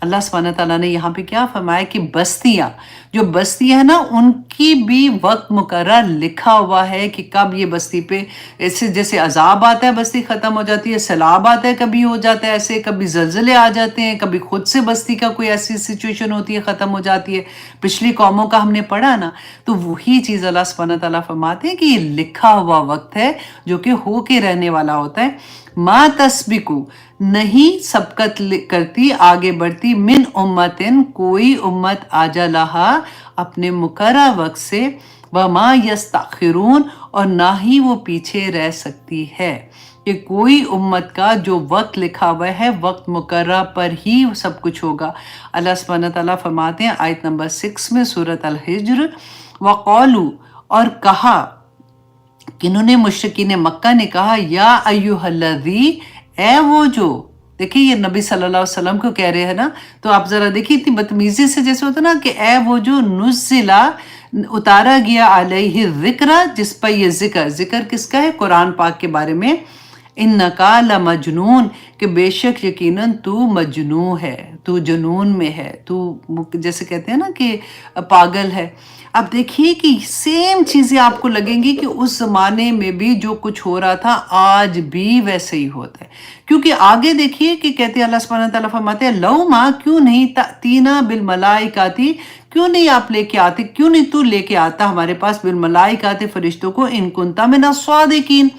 अल्लाह सुब्हानहू तआला ने यहाँ पे क्या फरमाया कि बस्तियाँ, जो बस्तियाँ हैं ना, उनकी भी वक्त मुकर्रर लिखा हुआ है कि कब ये बस्ती पे ऐसे जैसे अजाब आता है बस्ती ख़त्म हो जाती है, सैलाब आता है कभी हो जाता है ऐसे, कभी ज़लज़ले आ जाते हैं, कभी खुद से बस्ती का कोई ऐसी सिचुएशन होती है ख़त्म हो जाती है। पिछली कौमों का हमने पढ़ा ना, तो वही चीज़ अल्लाह सुब्हानहू तआला फरमाते हैं कि ये लिखा हुआ वक्त है जो कि हो के रहने वाला होता है। मा तस्बिकु, नहीं सबकत करती आगे बढ़ती, मिन उम्मतिन कोई उम्मत आजलहा अपने मुकर्रर वक्त से, व मा यस्तखिरून और ना ही वो पीछे रह सकती है। कि कोई उम्मत का जो वक्त लिखा हुआ है वक्त मुकर्रर पर ही सब कुछ होगा। अल्लाह सुब्हानहू तआला फरमाते हैं आयत नंबर 6 में सूरत अल हिज्र, वक़ालू, और कहा किन्होंने, मुशरिकीन मक्का ने कहा, या अय्युहल्लज़ी, ए वो जो, देखिए ये नबी सल्लल्लाहु अलैहि वसल्लम को कह रहे हैं ना, तो आप ज़रा देखिए इतनी बदतमीज़ी से जैसे होता ना कि ए वो जो नुज़्ज़िला, उतारा गया अलैहि ज़िक्र, जिस पर ये ज़िक्र किसका है, कुरान पाक के बारे में, इन्नका लमजनून, कि बेशक यकीनन तू मजनू है, तू जुनून में है, तू जैसे कहते हैं ना कि पागल है। अब देखिए कि सेम चीजें आपको लगेंगी कि उस जमाने में भी जो कुछ हो रहा था आज भी वैसे ही होता है। क्योंकि आगे देखिए कि कहते हैं अल्लाह सुब्हानहू तआला फरमाते हैं लौ माँ क्यों नहीं तीना बिल मलाइकाती, क्यों नहीं आप लेके आते, क्यों नहीं तू लेके आता हमारे पास बिल मलाइकाती फरिश्तों को, इन कुंता मिना स्वादिकीन,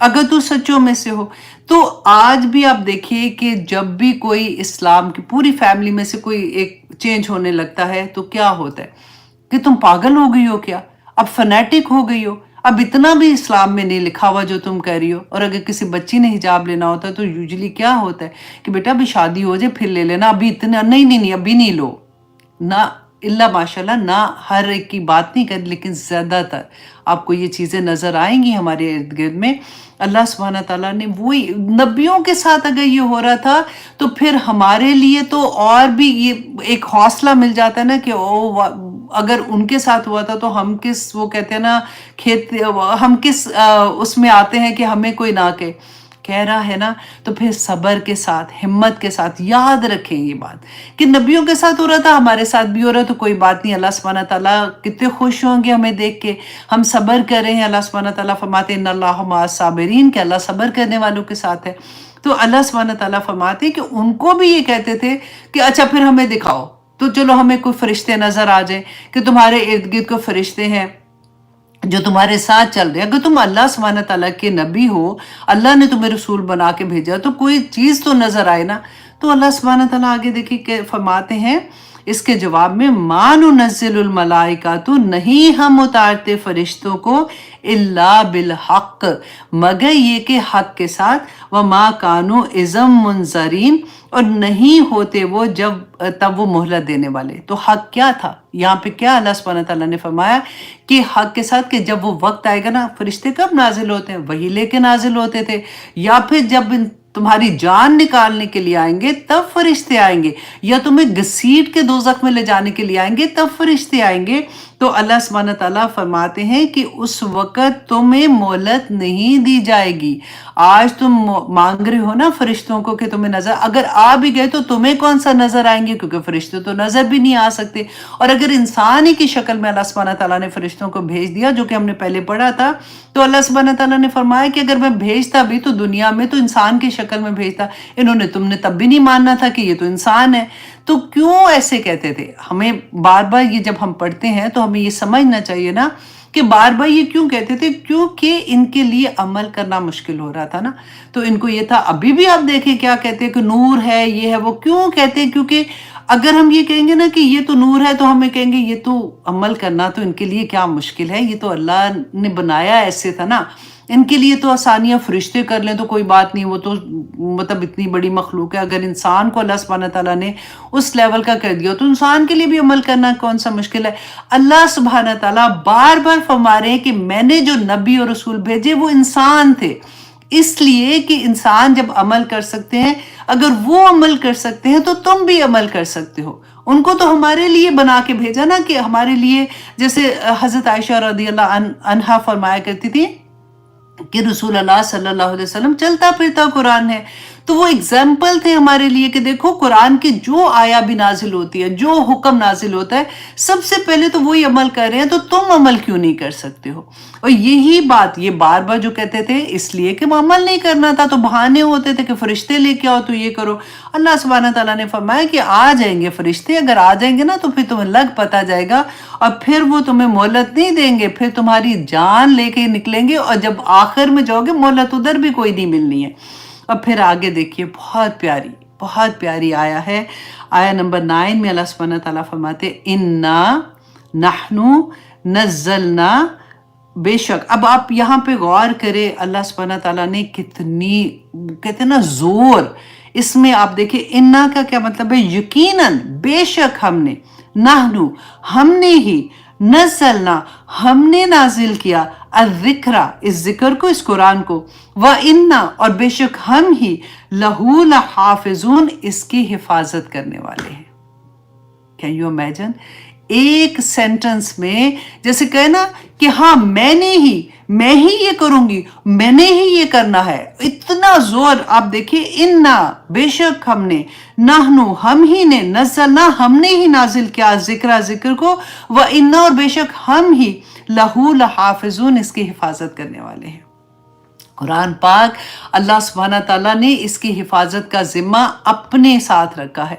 अगर तू सच्चों में से हो। तो आज भी आप देखिए कि जब भी कोई इस्लाम की पूरी फैमिली में से कोई एक चेंज होने लगता है तो क्या होता है कि तुम पागल हो गई हो क्या, अब फनेटिक हो गई हो, अब इतना भी इस्लाम में नहीं लिखा हुआ जो तुम कह रही हो। और अगर किसी बच्ची ने हिजाब लेना होता है तो यूजुअली क्या होता है कि बेटा अभी शादी हो जाए फिर ले लेना, अभी इतना नहीं नहीं नहीं अभी नहीं लो ना। इल्ला माशाल्लाह ना हर एक की बात नहीं कर, लेकिन ज़्यादातर आपको ये चीज़ें नज़र आएंगी हमारे इर्द गिर्द में। अल्लाह सुब्हानहू तआला ने वही नबियों के साथ अगर ये हो रहा था तो फिर हमारे लिए तो और भी ये एक हौसला मिल जाता है ना कि अगर उनके साथ हुआ था तो हम किस, वो कहते हैं ना खेत, हम किस उसमें आते हैं कि हमें कोई ना कह रहा है ना। तो फिर सब्र के साथ, हिम्मत के साथ याद रखें ये बात कि नबियों के साथ हो रहा था हमारे साथ भी हो रहा है, तो कोई बात नहीं। अल्लाह सुब्हानहू तआला कितने खुश होंगे हमें देख के, हम सब्र कर रहे हैं। अल्लाह सुब्हानहू तआला फरमाते हैं इन्नल्लाह मअस साबिरीन, कि अल्लाह सब्र करने वालों के साथ है। तो अल्लाह सुब्हानहू तआला फरमाते हैं कि उनको भी ये कहते थे कि अच्छा फिर हमें दिखाओ, तो चलो हमें कोई फरिश्ते नजर आ जाए कि तुम्हारे इर्द गिर्द कोई फरिश्ते हैं जो तुम्हारे साथ चल रहे हैं। अगर तुम अल्लाह सुब्हानहू तआला के नबी हो, अल्लाह ने तुम्हें रसूल बना के भेजा, तो कोई चीज़ तो नज़र आए ना। तो अल्लाह सुब्हानहू तआला आगे देखिए फरमाते हैं इसके जवाब में मानु नज़्ज़िलुल मलाइकातु, नहीं हम उतारते फरिश्तों को इल्ला बिल हक, मगर ये कि हक के साथ, व मा कानू इज़म मुनज़रीन, और नहीं होते वो जब तब वो मोहलत देने वाले। तो हक क्या था यहाँ पे, क्या अल्लाह सुब्हानहू तआला ने फरमाया कि हक के साथ कि जब वो वक्त आएगा ना, फरिश्ते कब नाजिल होते हैं, वही लेके नाजिल होते थे, या फिर जब तुम्हारी जान निकालने के लिए आएंगे तब फरिश्ते आएंगे, या तुम्हें घसीट के दोज़ख में ले जाने के लिए आएंगे तब फरिश्ते आएंगे। तो अल्लाह सुब्हानहू तआला फरमाते हैं कि उस वक़्त तुम्हें मोहलत नहीं दी जाएगी। आज तुम मांग रहे हो ना फरिश्तों को कि तुम्हें नजर, अगर आ भी गए तो तुम्हें कौन सा नजर आएंगे, क्योंकि फरिश्ते तो नजर भी नहीं आ सकते। और अगर इंसान ही की शक्ल में अल्लाह सुब्हानहू तआला ने फरिश्तों को भेज दिया, जो कि हमने पहले पढ़ा था, तो अल्लाह सुब्हानहू तआला ने फरमाया कि अगर मैं भेजता भी तो दुनिया में तो इंसान की शक्ल में भेजता, तुमने तब भी नहीं मानना था कि ये तो इंसान है। तो क्यों ऐसे कहते थे? हमें बार बार ये जब हम पढ़ते हैं तो हमें ये समझना चाहिए ना कि बार बार ये क्यों कहते थे, क्योंकि इनके लिए अमल करना मुश्किल हो रहा था ना। तो इनको ये था, अभी भी आप देखें क्या कहते हैं कि नूर है, ये है, वो क्यों कहते हैं, क्योंकि अगर हम ये कहेंगे ना कि ये तो नूर है, तो हमें कहेंगे ये तो अमल करना तो इनके लिए क्या मुश्किल है, ये तो अल्लाह ने बनाया ऐसे था ना, इनके लिए तो आसानियां फरिश्ते कर लें तो कोई बात नहीं, वो तो मतलब इतनी बड़ी मखलूक है। अगर इंसान को अल्लाह सुब्हानहू तआला ने उस लेवल का कर दिया तो इंसान के लिए भी अमल करना कौन सा मुश्किल है। अल्लाह सुब्हानहू तआला बार बार फरमा रहे हैं कि मैंने जो नबी और रसूल भेजे वो इंसान थे, इसलिए कि इंसान जब अमल कर सकते हैं, अगर वो अमल कर सकते हैं तो तुम भी अमल कर सकते हो। उनको तो हमारे लिए बना के भेजा ना, कि हमारे लिए, जैसे हजरत आयशा रज़ियल्लाहु अन्हा फरमाया करती थी कि रसूल अल्लाह सल्लल्लाहु अलैहि वसल्लम चलता फिरता कुरान है। तो वो एग्जाम्पल थे हमारे लिए कि देखो कुरान की जो आया भी नाजिल होती है, जो हुक्म नाजिल होता है, सबसे पहले तो वही अमल कर रहे हैं, तो तुम अमल क्यों नहीं कर सकते हो। और यही बात ये बार बार जो कहते थे, इसलिए कि वो अमल नहीं करना था तो बहाने होते थे कि फरिश्ते लेके आओ तो ये करो। अल्लाह सुब्हानहू तआला ने फरमाया कि आ जाएंगे फरिश्ते, अगर आ जाएंगे ना तो फिर तुम्हें लग पता जाएगा, और फिर वो तुम्हें मोहलत नहीं देंगे, फिर तुम्हारी जान लेके निकलेंगे, और जब आखिर में जाओगे मोहलत उधर भी कोई नहीं मिलनी है। अब फिर आगे देखिए, बहुत प्यारी आया है, आया नंबर 9 में अल्लाह सुब्हानहू तआला फरमाते इन्ना नहनु नज़्ज़लना, बेशक। अब आप यहाँ पे गौर करें, अल्लाह सुब्हानहू तआला ने कितनी, कहते हैं ना, जोर इसमें। आप देखिए इन्ना का क्या मतलब है, यकीनन, बेशक हमने, नहनु हमने ही, नज़्ज़लना हमने नाजिल किया, अज़िक्रा इस जिक्र को, इस कुरान को, व इन्ना और बेशक हम ही, लहू लहाफिजून इसकी हिफाजत करने वाले हैं। कैन यू इमेजिन, एक सेंटेंस में जैसे कहे ना कि हाँ मैंने ही, میں ہی یہ کروں گی، میں نے ہی یہ کرنا ہے، اتنا زور. آپ دیکھیے انا، بے شک ہم نے، نحنو ہم ہی نے، نزلنا ہم نے ہی نازل کیا، ذکر کو، و انا اور بے شک ہم ہی، لہو لحافظون اس کی حفاظت کرنے والے ہیں. قرآن پاک اللہ سبحانہ تعالیٰ نے اس کی حفاظت کا ذمہ اپنے ساتھ رکھا ہے.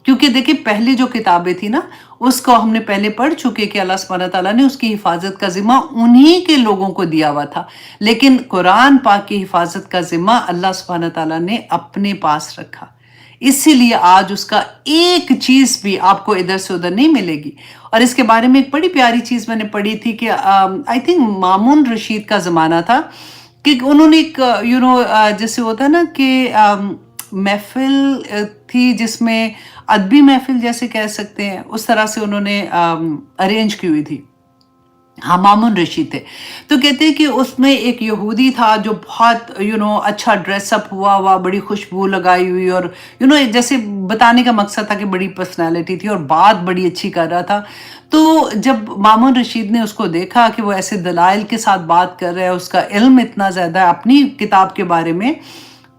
کیونکہ دیکھیں پہلی جو کتابیں تھی نا، اس کو ہم نے پہلے پڑھ چکے کہ اللہ سبحانہ تعالیٰ نے اس کی حفاظت کا ذمہ انہی کے لوگوں کو دیا ہوا تھا. لیکن قرآن پاک کی حفاظت کا ذمہ اللہ سبحانہ تعالیٰ نے اپنے پاس رکھا. اسی لیے آج اس کا ایک چیز بھی آپ کو ادھر سے ادھر نہیں ملے گی. اور اس کے بارے میں ایک بڑی پیاری چیز میں نے پڑھی تھی کہ آئی تھنک مامون رشید کا زمانہ تھا کہ انہوں نے ایک جیسے ہوتا ہے نا کہ محفل تھی جس میں ادبی محفل جیسے کہہ سکتے ہیں، اس طرح سے انہوں نے ارینج کی ہوئی تھی. ہاں مامون رشید تھے. تو کہتے ہیں کہ اس میں ایک یہودی تھا جو بہت اچھا ڈریس اپ ہوا بڑی خوشبو لگائی ہوئی، اور جیسے بتانے کا مقصد تھا کہ بڑی پرسنالٹی تھی اور بات بڑی اچھی کر رہا تھا. تو جب مامون رشید نے اس کو دیکھا کہ وہ ایسے دلائل کے ساتھ بات کر رہا ہے، اس کا علم اتنا زیادہ ہے اپنی کتاب کے بارے میں،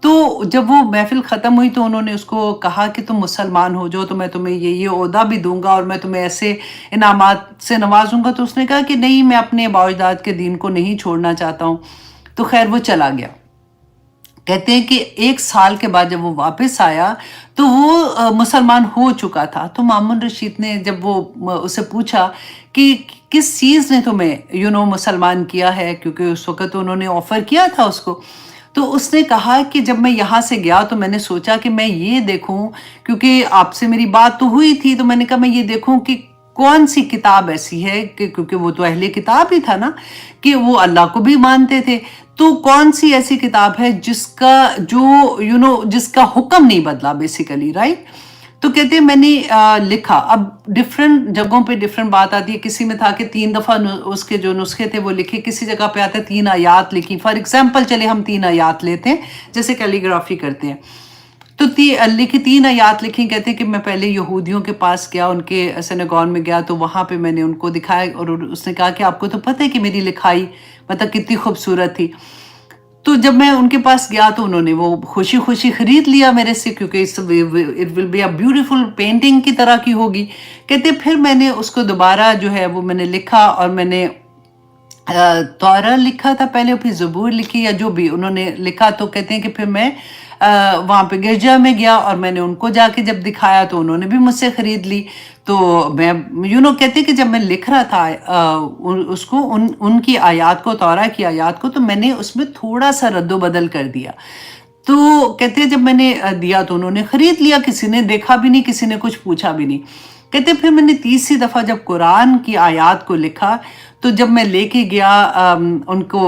تو جب وہ محفل ختم ہوئی تو انہوں نے اس کو کہا کہ تم مسلمان ہو جاؤ تو میں تمہیں یہ عہدہ بھی دوں گا اور میں تمہیں ایسے انعامات سے نوازوں گا. تو اس نے کہا کہ نہیں، میں اپنے آباء و اجداد کے دین کو نہیں چھوڑنا چاہتا ہوں. تو خیر وہ چلا گیا. کہتے ہیں کہ 1 سال کے بعد جب وہ واپس آیا تو وہ مسلمان ہو چکا تھا. تو مامون رشید نے جب وہ اسے پوچھا کہ کس چیز نے تمہیں مسلمان کیا ہے، کیونکہ اس وقت انہوں نے آفر کیا تھا اس کو، تو اس نے کہا کہ جب میں یہاں سے گیا تو میں نے سوچا کہ میں یہ دیکھوں، کیونکہ آپ سے میری بات تو ہوئی تھی، تو میں نے کہا میں یہ دیکھوں کہ کون سی کتاب ایسی ہے کیونکہ وہ تو اہل کتاب ہی تھا نا، کہ وہ اللہ کو بھی مانتے تھے. تو کون سی ایسی کتاب ہے جس کا جس کا حکم نہیں بدلا بیسیکلی، رائٹ. تو کہتے ہیں میں نے لکھا. اب ڈفرینٹ جگہوں پہ ڈفرینٹ بات آتی ہے. کسی میں تھا کہ 3 دفعہ اس کے جو نسخے تھے وہ لکھے، کسی جگہ پہ آتا ہے 3 آیات لکھی. فار ایگزامپل چلے ہم 3 آیات لیتے ہیں جیسے کیلیگرافی کرتے ہیں. تو 3 آیات لکھی. کہتے ہیں کہ میں پہلے یہودیوں کے پاس گیا، ان کے سینیگون میں گیا، تو وہاں پہ میں نے ان کو دکھایا اور اس نے کہا کہ آپ کو تو پتہ ہے کہ میری لکھائی مطلب کتنی خوبصورت تھی. تو جب میں ان کے پاس گیا تو انہوں نے وہ خوشی خوشی خرید لیا میرے سے، کیونکہ it will be a beautiful painting کی طرح کی ہوگی. کہتے پھر میں نے اس کو دوبارہ جو ہے وہ میں نے لکھا، اور میں نے تورا لکھا تھا پہلے، پھر زبور لکھی یا جو بھی انہوں نے لکھا. تو کہتے ہیں کہ پھر میں وہاں پہ گرجا میں گیا اور میں نے ان کو جا کے جب دکھایا تو انہوں نے بھی مجھ سے خرید لی. تو میں کہتے ہیں کہ جب میں لکھ رہا تھا اس کو ان کی آیات کو، تورا کی آیات کو، تو میں نے اس میں تھوڑا سا رد و بدل کر دیا. تو کہتے ہیں جب میں نے دیا تو انہوں نے خرید لیا، کسی نے دیکھا بھی نہیں، کسی نے کچھ پوچھا بھی نہیں. کہتے پھر میں نے تیسری دفعہ جب قرآن کی آیات کو لکھا تو جب میں لے کے گیا ان کو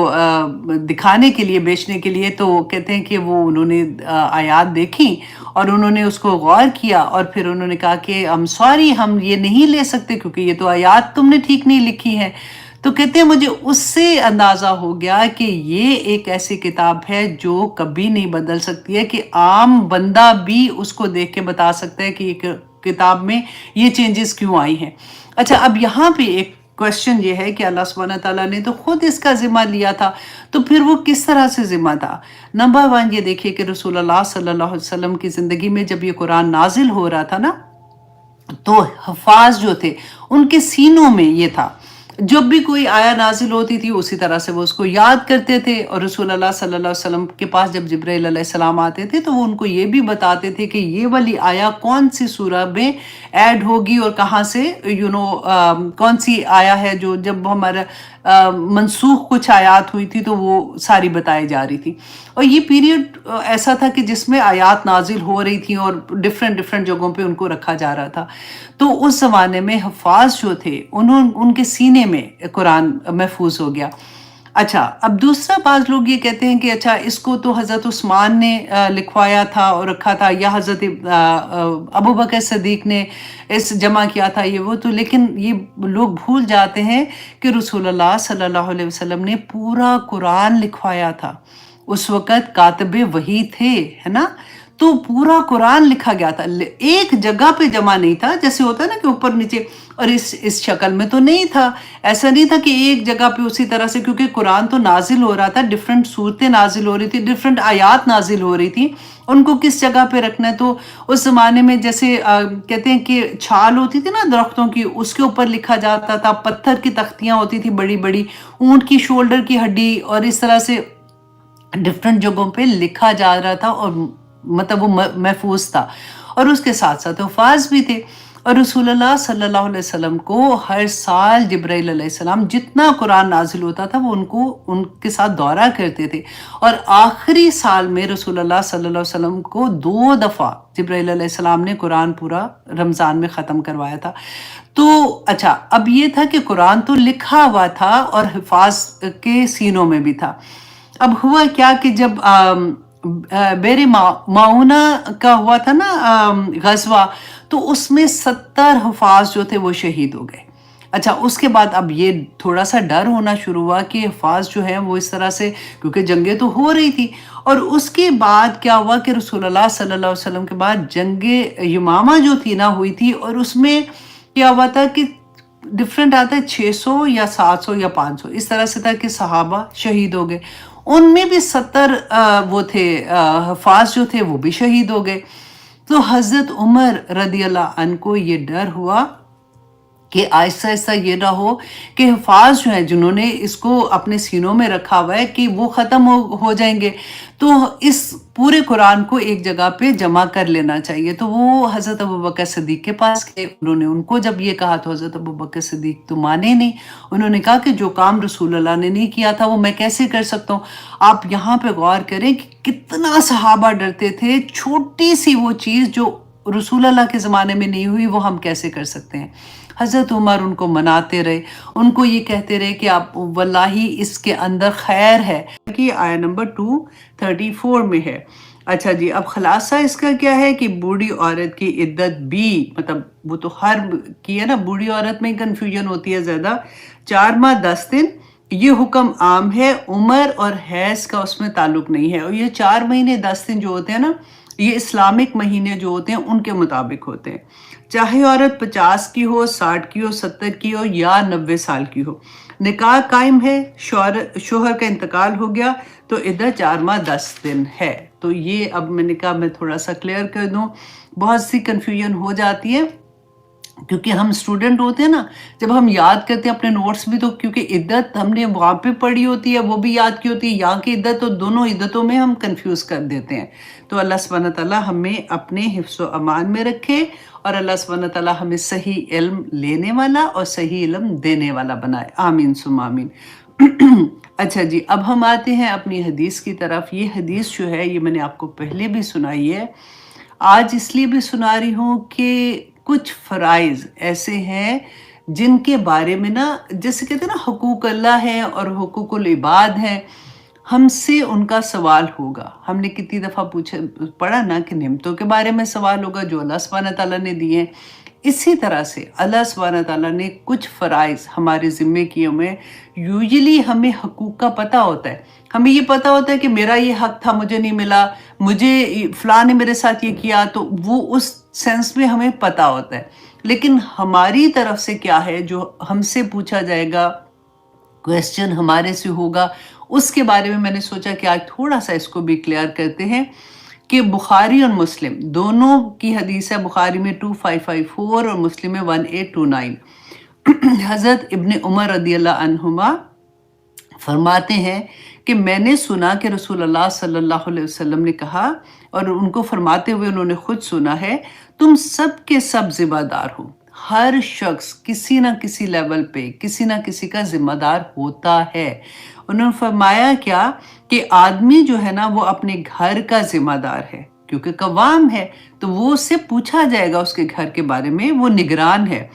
دکھانے کے لیے، بیچنے کے لیے، تو کہتے ہیں کہ وہ انہوں نے آیات دیکھی اور انہوں نے اس کو غور کیا، اور پھر انہوں نے کہا کہ سوری، ہم یہ نہیں لے سکتے کیونکہ یہ تو آیات تم نے ٹھیک نہیں لکھی ہے. تو کہتے ہیں مجھے اس سے اندازہ ہو گیا کہ یہ ایک ایسی کتاب ہے جو کبھی نہیں بدل سکتی ہے، کہ عام بندہ بھی اس کو دیکھ کے بتا سکتا ہے کہ یہ کتاب میں یہ چینجز کیوں آئی ہیں. اچھا، اب یہاں پہ ایک کوشچن یہ ہے کہ اللہ سبحانہ تعالیٰ نے تو خود اس کا ذمہ لیا تھا، تو پھر وہ کس طرح سے ذمہ تھا؟ نمبر 1 یہ دیکھیے کہ رسول اللہ صلی اللہ علیہ وسلم کی زندگی میں جب یہ قرآن نازل ہو رہا تھا نا، تو حفاظ جو تھے ان کے سینوں میں یہ تھا، جب بھی کوئی آیا نازل ہوتی تھی اسی طرح سے وہ اس کو یاد کرتے تھے. اور رسول اللہ صلی اللہ علیہ وسلم کے پاس جب جبرائیل علیہ السلام آتے تھے تو وہ ان کو یہ بھی بتاتے تھے کہ یہ والی آیا کون سی سورہ میں ایڈ ہوگی اور کہاں سے کون سی آیا ہے، جو جب ہمارا منسوخ کچھ آیات ہوئی تھی تو وہ ساری بتائی جا رہی تھی. اور یہ پیریڈ ایسا تھا کہ جس میں آیات نازل ہو رہی تھیں اور ڈفرینٹ جگہوں پہ ان کو رکھا جا رہا تھا. تو اس زمانے میں حفاظ جو تھے ان کے سینے میں قرآن محفوظ ہو گیا. اچھا، اب دوسرا بعض لوگ یہ کہتے ہیں کہ اچھا اس کو تو حضرت عثمان نے لکھوایا تھا اور رکھا تھا، یا حضرت ابو بکر صدیق نے اس جمع کیا تھا، یہ وہ. تو لیکن یہ لوگ بھول جاتے ہیں کہ رسول اللہ صلی اللہ علیہ وسلم نے پورا قرآن لکھوایا تھا. اس وقت کاتب وحی تھے، ہے نا. تو پورا قرآن لکھا گیا تھا، ایک جگہ پہ جمع نہیں تھا جیسے ہوتا ہے نا کہ اوپر نیچے، اور اس شکل میں تو نہیں تھا۔ ایسا نہیں تھا کہ ایک جگہ پہ اسی طرح سے، کیونکہ قرآن تو نازل ہو رہا تھا، ڈفرینٹ صورتیں نازل ہو رہی تھی، ڈفرینٹ آیات نازل ہو رہی تھی، ان کو کس جگہ پہ رکھنا ہے۔ تو اس زمانے میں جیسے کہتے ہیں کہ چھال ہوتی تھی نا درختوں کی، اس کے اوپر لکھا جاتا تھا، پتھر کی تختیاں ہوتی تھی بڑی بڑی، اونٹ کی شولڈر کی ہڈی، اور اس طرح سے ڈفرینٹ جگہوں پہ لکھا جا رہا تھا، اور مطلب وہ محفوظ تھا، اور اس کے ساتھ ساتھ حفاظ بھی تھے۔ اور رسول اللہ صلی اللہ علیہ وسلم کو ہر سال جبرائیل علیہ السلام جتنا قرآن نازل ہوتا تھا وہ ان کے ساتھ دورہ کرتے تھے، اور آخری سال میں رسول اللہ صلی اللہ علیہ وسلم کو 2 دفعہ جبرائیل علیہ السلام نے قرآن پورا رمضان میں ختم کروایا تھا۔ تو اچھا، اب یہ تھا کہ قرآن تو لکھا ہوا تھا اور حفاظ کے سینوں میں بھی تھا۔ اب ہوا کیا کہ جب بیر معونہ کا ہوا تھا نا غزوہ، تو اس میں 70 حفاظ جو تھے وہ شہید ہو گئے۔ اچھا، اس کے بعد اب یہ تھوڑا سا ڈر ہونا شروع ہوا کہ حفاظ جو ہیں وہ اس طرح سے، کیونکہ جنگیں تو ہو رہی تھی، اور اس کے بعد کیا ہوا کہ رسول اللہ صلی اللہ علیہ وسلم کے بعد جنگ یمامہ جو تھی نا ہوئی تھی، اور اس میں کیا ہوا تھا کہ ڈفرینٹ آتا ہے، 600 یا 700 یا 500 اس طرح سے تھا کہ صحابہ شہید ہو گئے، ان میں بھی 70 وہ تھے حفاظ جو تھے وہ بھی شہید ہو گئے۔ تو حضرت عمر رضی اللہ عنہ کو یہ ڈر ہوا کہ آہستہ آہستہ یہ نہ ہو کہ حفاظ جو ہیں جنہوں نے اس کو اپنے سینوں میں رکھا ہوا ہے کہ وہ ختم ہو جائیں گے، تو اس پورے قرآن کو ایک جگہ پہ جمع کر لینا چاہیے۔ تو وہ حضرت ابوبکر صدیق کے پاس گئے، انہوں نے ان کو جب یہ کہا تو حضرت ابوبکر صدیق تو مانے نہیں، انہوں نے کہا کہ جو کام رسول اللہ نے نہیں کیا تھا وہ میں کیسے کر سکتا ہوں۔ آپ یہاں پہ غور کریں کہ کتنا صحابہ ڈرتے تھے، چھوٹی سی وہ چیز جو رسول اللہ کے زمانے میں نہیں ہوئی وہ ہم کیسے کر سکتے ہیں۔ حضرت عمر ان کو مناتے رہے، ان کو یہ کہتے رہے کہ آپ واللہ اس کے اندر خیر ہے، کہ آیہ نمبر 234 میں ہے۔ اچھا جی، اب خلاصہ اس کا کیا ہے کہ بوڑھی عورت کی عدت بھی، مطلب وہ تو ہر کی ہے نا، بوڑھی عورت میں کنفیوژن ہوتی ہے زیادہ، 4 ماہ 10 دن یہ حکم عام ہے، عمر اور حیض کا اس میں تعلق نہیں ہے، اور یہ 4 مہینے 10 دن جو ہوتے ہیں نا، یہ اسلامک مہینے جو ہوتے ہیں ان کے مطابق ہوتے ہیں، چاہے عورت 50 کی ہو، 60 کی ہو، 70 کی ہو یا 90 سال کی ہو، نکاح قائم ہے، شوہر کا انتقال ہو گیا تو عدت 4 ماہ 10 دن ہے۔ تو یہ اب میں نے کہا میں تھوڑا سا کلیئر کر دوں، بہت سی کنفیوژن ہو جاتی ہے، کیونکہ ہم اسٹوڈنٹ ہوتے ہیں نا، جب ہم یاد کرتے ہیں اپنے نوٹس بھی، تو کیونکہ عدت ہم نے وہاں پہ پڑھی ہوتی ہے وہ بھی یاد کی ہوتی ہے، یہاں کی عدت، تو دونوں عدتوں میں ہم کنفیوز کر دیتے ہیں۔ تو اللہ سبحانہ تعالیٰ ہمیں اپنے حفظ و امان میں رکھے، اور اللہ سبحانہ تعالیٰ ہمیں صحیح علم لینے والا اور صحیح علم دینے والا بنائے، آمین ثم آمین۔ اچھا جی، اب ہم آتے ہیں اپنی حدیث کی طرف۔ یہ حدیث جو ہے یہ میں نے آپ کو پہلے بھی سنائی ہے، آج اس لیے بھی سنا رہی ہوں کہ کچھ فرائض ایسے ہیں جن کے بارے میں نا، جیسے کہتے ہیں نا حقوق اللہ ہے اور حقوق العباد ہیں، ہم سے ان کا سوال ہوگا۔ ہم نے کتنی دفعہ پڑھا نا کہ نعمتوں کے بارے میں سوال ہوگا جو اللہ سبحانہ تعالیٰ نے دیے ہیں، اسی طرح سے اللہ سبحانہ تعالیٰ نے کچھ فرائض ہمارے ذمے کیے ہوئے۔ یوزلی ہمیں حقوق کا پتہ ہوتا ہے، ہمیں یہ پتہ ہوتا ہے کہ میرا یہ حق تھا مجھے نہیں ملا، مجھے فلاں نے میرے ساتھ یہ کیا، تو وہ اس سینس میں ہمیں پتہ ہوتا ہے۔ لیکن ہماری طرف سے کیا ہے جو ہم سے پوچھا جائے گا، کویسچن ہمارے سے ہوگا، اس کے بارے میں میں نے سوچا کہ آج تھوڑا سا اس کو بھی کلیئر کرتے ہیں کہ بخاری اور مسلم دونوں کی حدیث ہے، بخاری میں 2554 اور مسلم میں 1829۔ حضرت ابن عمر رضی اللہ عنہما فرماتے ہیں کہ میں نے سنا کہ رسول اللہ صلی اللہ علیہ وسلم نے کہا، اور ان کو فرماتے ہوئے انہوں نے خود سنا ہے، تم سب کے سب ذمہ دار ہو۔ ہر شخص کسی نہ کسی لیول پہ کسی نہ کسی کا ذمہ دار ہوتا ہے۔ انہوں نے فرمایا کیا کہ آدمی جو ہے نا وہ اپنے گھر کا ذمہ دار ہے، کیونکہ قوام ہے تو وہ اس سے پوچھا جائے گا اس کے گھر کے بارے میں، وہ نگران ہے،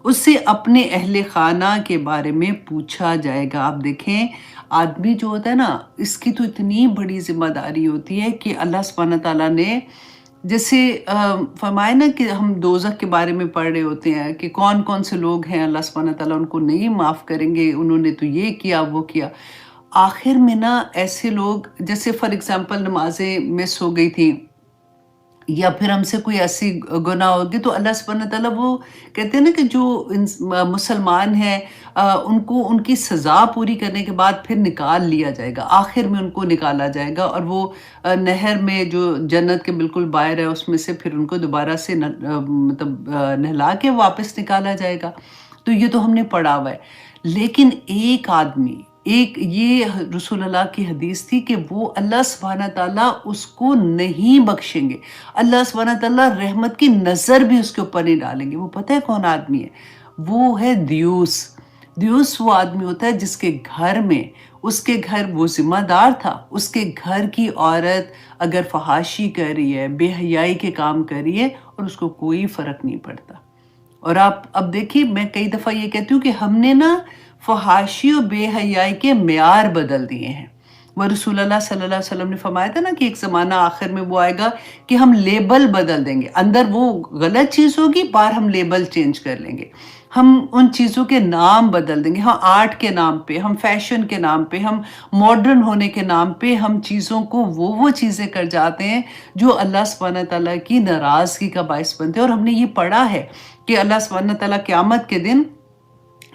اس سے اپنے اہل خانہ کے بارے میں پوچھا جائے گا۔ آپ دیکھیں آدمی جو ہوتا ہے نا، اس کی تو اتنی بڑی ذمہ داری ہوتی ہے کہ اللہ سبحانہ تعالیٰ نے جیسے فرمائے نا کہ ہم دوزخ کے بارے میں پڑھ رہے ہوتے ہیں کہ کون کون سے لوگ ہیں اللہ سبحانہ تعالیٰ ان کو نہیں معاف کریں گے، انہوں نے تو یہ کیا وہ کیا۔ آخر میں نا ایسے لوگ، جیسے فار ایگزامپل نمازیں مس ہو گئی تھیں या फिर हमसे कोई ऐसी गुनाह होगी तो अल्लाह सुब्हानहू व तआला वो कहते हैं ना कि जो मुसलमान हैं उनको उनकी सज़ा पूरी करने के बाद फिर निकाल लिया जाएगा, आखिर में उनको निकाला जाएगा और वो नहर में जो जन्नत के बिल्कुल बाहर है उसमें से फिर उनको दोबारा से मतलब नहला के वापस निकाला जाएगा। तो ये तो हमने पढ़ा हुआ है। लेकिन एक आदमी, एक ये रसूल अल्लाह की हदीस थी कि वो अल्लाह सुब्हानहू तआला उसको नहीं बख्शेंगे। अल्लाह सुब्हानहू तआला रहमत की नज़र भी उसके ऊपर नहीं डालेंगे। वो पता है कौन आदमी है? वो है दियूस। दियूस वो आदमी होता है जिसके घर में, उसके घर वो ज़िम्मेदार था, उसके घर की औरत अगर फ़हाशी कर रही है, बेहयाई के काम कर रही है और उसको कोई फ़र्क नहीं पड़ता। और आप अब देखिए मैं कई दफ़ा ये कहती हूँ कि हमने ना फ़हाशी और बेहयाई के मेयार बदल दिए हैं। वो रसूल अल्लाह सल्लल्लाहु अलैहि वसल्लम ने फरमाया था ना कि एक ज़माना आखिर में वो आएगा कि हम लेबल बदल देंगे। अंदर वो गलत चीज़ होगी, बाहर हम लेबल चेंज कर लेंगे। हम उन चीज़ों के नाम बदल देंगे। हम आर्ट के नाम पे, हम फ़ैशन के नाम पे, हम मॉडर्न होने के नाम पे हम चीज़ों को वो चीज़ें कर जाते हैं जो अल्लाह सुब्हानहू तआला की नाराज़गी का बाइस बनते हैं। और हमने ये पढ़ा है कि अल्लाह सुब्हानहू तआला क़यामत के दिन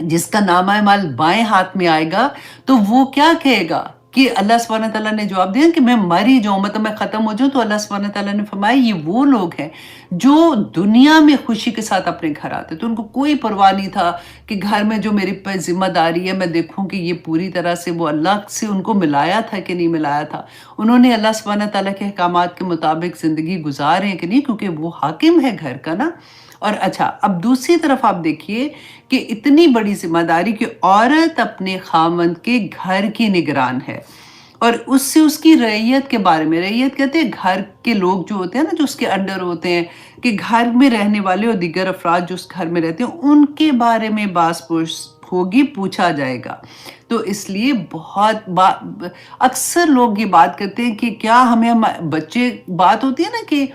जिसका नामा-ए-माल बाएँ हाथ में आएगा, तो वो क्या कहेगा कि अल्लाह सुब्हानहू तआला ने जवाब दिया कि मैं मर ही जाऊँ, मतलब मैं ख़त्म हो जाऊँ। तो अल्लाह सुब्हानहू तआला ने फरमाया ये वो लोग हैं जो दुनिया में खुशी के साथ अपने घर आते। तो उनको कोई परवाह नहीं था कि घर में जो मेरे पे ज़िम्मेदारी है मैं देखूँ कि ये पूरी तरह से वो अल्लाह से उनको मिलाया था कि नहीं मिलाया था। उन्होंने अल्लाह सुब्हानहू तआला के अहकामात के मुताबिक ज़िंदगी गुज़ारे हैं कि नहीं, क्योंकि वो हाकिम है घर का ना। और अच्छा, अब दूसरी तरफ आप देखिए कि इतनी बड़ी ज़िम्मेदारी कि औरत अपने ख़ावंद के घर की निगरान है और उससे उसकी रइयत के बारे में, रइयत कहते हैं घर के लोग जो होते हैं ना, जो उसके अंडर होते हैं, कि घर में रहने वाले और दीगर अफ़राद जो उस घर में रहते हैं, उनके बारे में बास-पूस होगी, पूछा जाएगा। तो इसलिए बहुत अक्सर लोग ये बात करते हैं कि क्या हमें बच्चे, बात होती है ना कि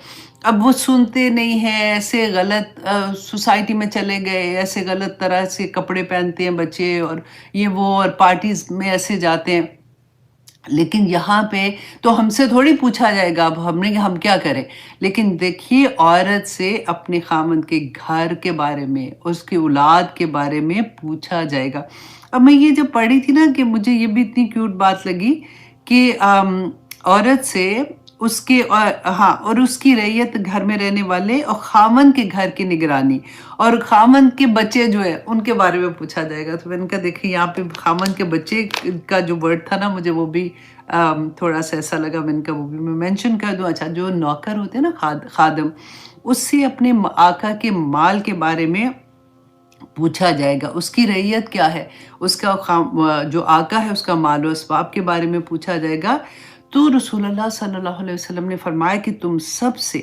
अब वो सुनते नहीं हैं, ऐसे गलत सोसाइटी में चले गए, ऐसे गलत तरह से कपड़े पहनते हैं बच्चे और ये वो और पार्टीज़ में ऐसे जाते हैं। लेकिन यहाँ पे तो हमसे थोड़ी पूछा जाएगा अब हम क्या करें। लेकिन देखिए औरत से अपने ख़ावंद के घर के बारे में, उसकी औलाद के बारे में पूछा जाएगा। अब मैं ये जब पढ़ी थी ना कि मुझे ये भी इतनी क्यूट बात लगी कि औरत से उसके हाँ, और उसकी रइयत घर में रहने वाले और ख़ावंद के घर की निगरानी और ख़ावंद के बच्चे जो है उनके बारे में पूछा जाएगा। तो मैंने कहा देखिए यहाँ पे ख़ावंद के बच्चे का जो वर्ड था ना, मुझे वो भी थोड़ा-सा ऐसा लगा, मैंने कहा वो भी मैं मेंशन कर दूँ। अच्छा, जो नौकर होते हैं ना, खादिम, उससे अपने आका के माल के बारे में पूछा जाएगा। उसकी रइयत क्या है, उसका जो आका है उसका माल व असबाब के बारे में पूछा जाएगा। तो रसूलुल्लाह सल्लल्लाहु अलैहि वसल्लम ने फरमाया कि तुम सबसे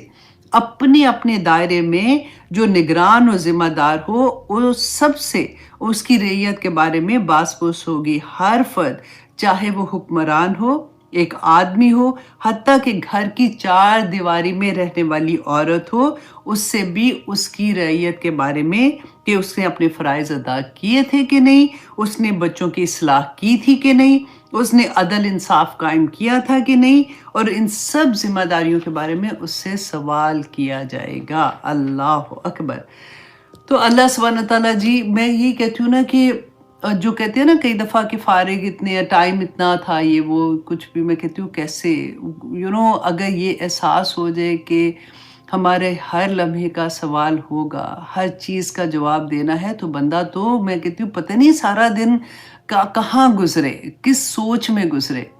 अपने-अपने दायरे में जो निगरान और ज़िम्मेदार हो, वो सबसे उसकी रइयत के बारे में बास-पूस होगी। हर फ़र्द, चाहे वो हुक्मरान हो, एक आदमी हो, हत्ता कि घर की चार दीवारी में रहने वाली औरत हो, उससे भी उसकी रइयत के बारे में कि उसने अपने फ़राइज़ अदा किए थे कि नहीं, उसने बच्चों की इस्लाह की थी कि नहीं, उसने अदल इंसाफ कायम किया था कि नहीं, और इन सब ज़िम्मेदारियों के बारे में उससे सवाल किया जाएगा। अल्लाह अकबर! तो अल्लाह सुब्हानहू तआला जी, मैं ये कहती हूँ ना कि जो कहते हैं ना कई दफ़ा कि फ़ारिग इतने टाइम इतना था, ये वो कुछ भी, मैं कहती हूँ कैसे अगर ये एहसास हो जाए कि हमारे हर लम्हे का सवाल होगा, हर चीज़ का जवाब देना है, तो बंदा, तो मैं कहती हूँ पता नहीं सारा दिन कहाँ गुज़रे, किस सोच में गुज़रे।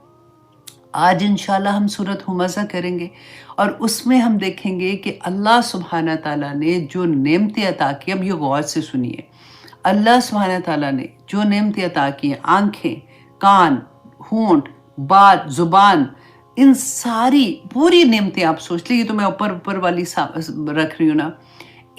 आज इंशाल्लाह हम सूरत हुमज़ा करेंगे और उसमें हम देखेंगे कि अल्लाह सुब्हाना ताला ने जो नेमतें अता की, अब ये गौर से सुनिए, अल्लाह सुब्हाना ताला ने जो नेमतें अता की हैं, आँखें, कान, होंठ, बात, ज़ुबान, इन सारी पूरी नेमतें आप सोच लीजिए, तो मैं ऊपर वाली रख रही हूँ ना,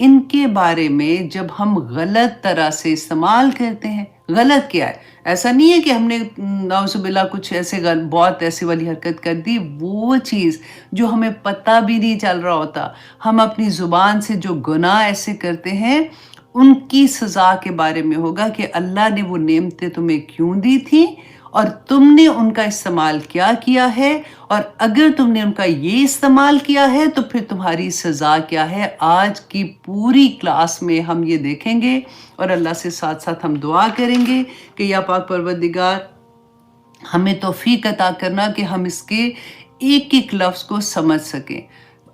इनके बारे में जब हम गलत तरह से इस्तेमाल करते हैं, गलत क्या है? ऐसा नहीं है कि हमने नाउज़ुबिल्लाह कुछ ऐसे बहुत ऐसी वाली हरकत कर दी, वो चीज़ जो हमें पता भी नहीं चल रहा होता, हम अपनी ज़ुबान से जो गुनाह ऐसे करते हैं, उनकी सज़ा के बारे में होगा कि अल्लाह ने वो नेमतें तुम्हें क्यों दी थी اور تم نے ان کا استعمال کیا کیا ہے، اور اگر تم نے ان کا یہ استعمال کیا ہے تو پھر تمہاری سزا کیا ہے۔ آج کی پوری کلاس میں ہم یہ دیکھیں گے، اور اللہ سے ساتھ ساتھ ہم دعا کریں گے کہ یا پاک پروردگار ہمیں توفیق عطا کرنا کہ ہم اس کے ایک ایک لفظ کو سمجھ سکیں،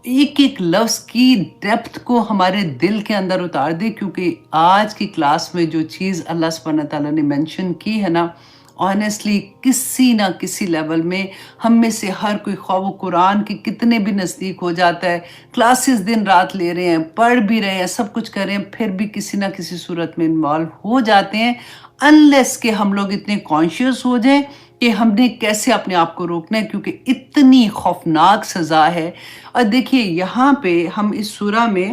ایک ایک لفظ کی ڈیپتھ کو ہمارے دل کے اندر اتار دے، کیونکہ آج کی کلاس میں جو چیز اللہ سبحانہ تعالیٰ نے مینشن کی ہے نا، آنیسٹلی کسی نہ کسی لیول میں ہم میں سے ہر کوئی، خواہ وہ قرآن کے کتنے بھی نزدیک ہو جاتا ہے، کلاسز دن رات لے رہے ہیں، پڑھ بھی رہے ہیں، سب کچھ کر رہے ہیں، پھر بھی کسی نہ کسی صورت میں انوالو ہو جاتے ہیں، انلیس کہ ہم لوگ اتنے کانشیس ہو جائیں کہ ہم نے کیسے اپنے آپ کو روکنا ہے، کیونکہ اتنی خوفناک سزا ہے۔ اور دیکھیے یہاں پہ ہم اس سورہ میں،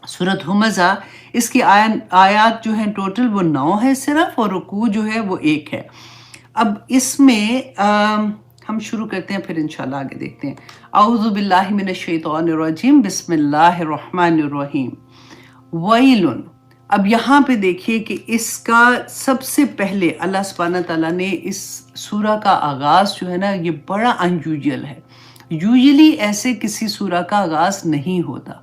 سورۃ ہمزہ، اس کی آیات جو ہیں ٹوٹل وہ 9 ہے صرف، اور رکوع جو ہے وہ 1 ہے۔ اب اس میں ہم شروع کرتے ہیں، پھر انشاءاللہ آگے دیکھتے ہیں۔ اعوذ باللہ من الشیطان الرجیم، بسم اللہ الرحمن الرحیم۔ ویل، اب یہاں پہ دیکھیے کہ اس کا سب سے پہلے اللہ سبحانہ تعالیٰ نے اس سورہ کا آغاز جو ہے نا، یہ بڑا انیوژل ہے، یوزلی ایسے کسی سورہ کا آغاز نہیں ہوتا،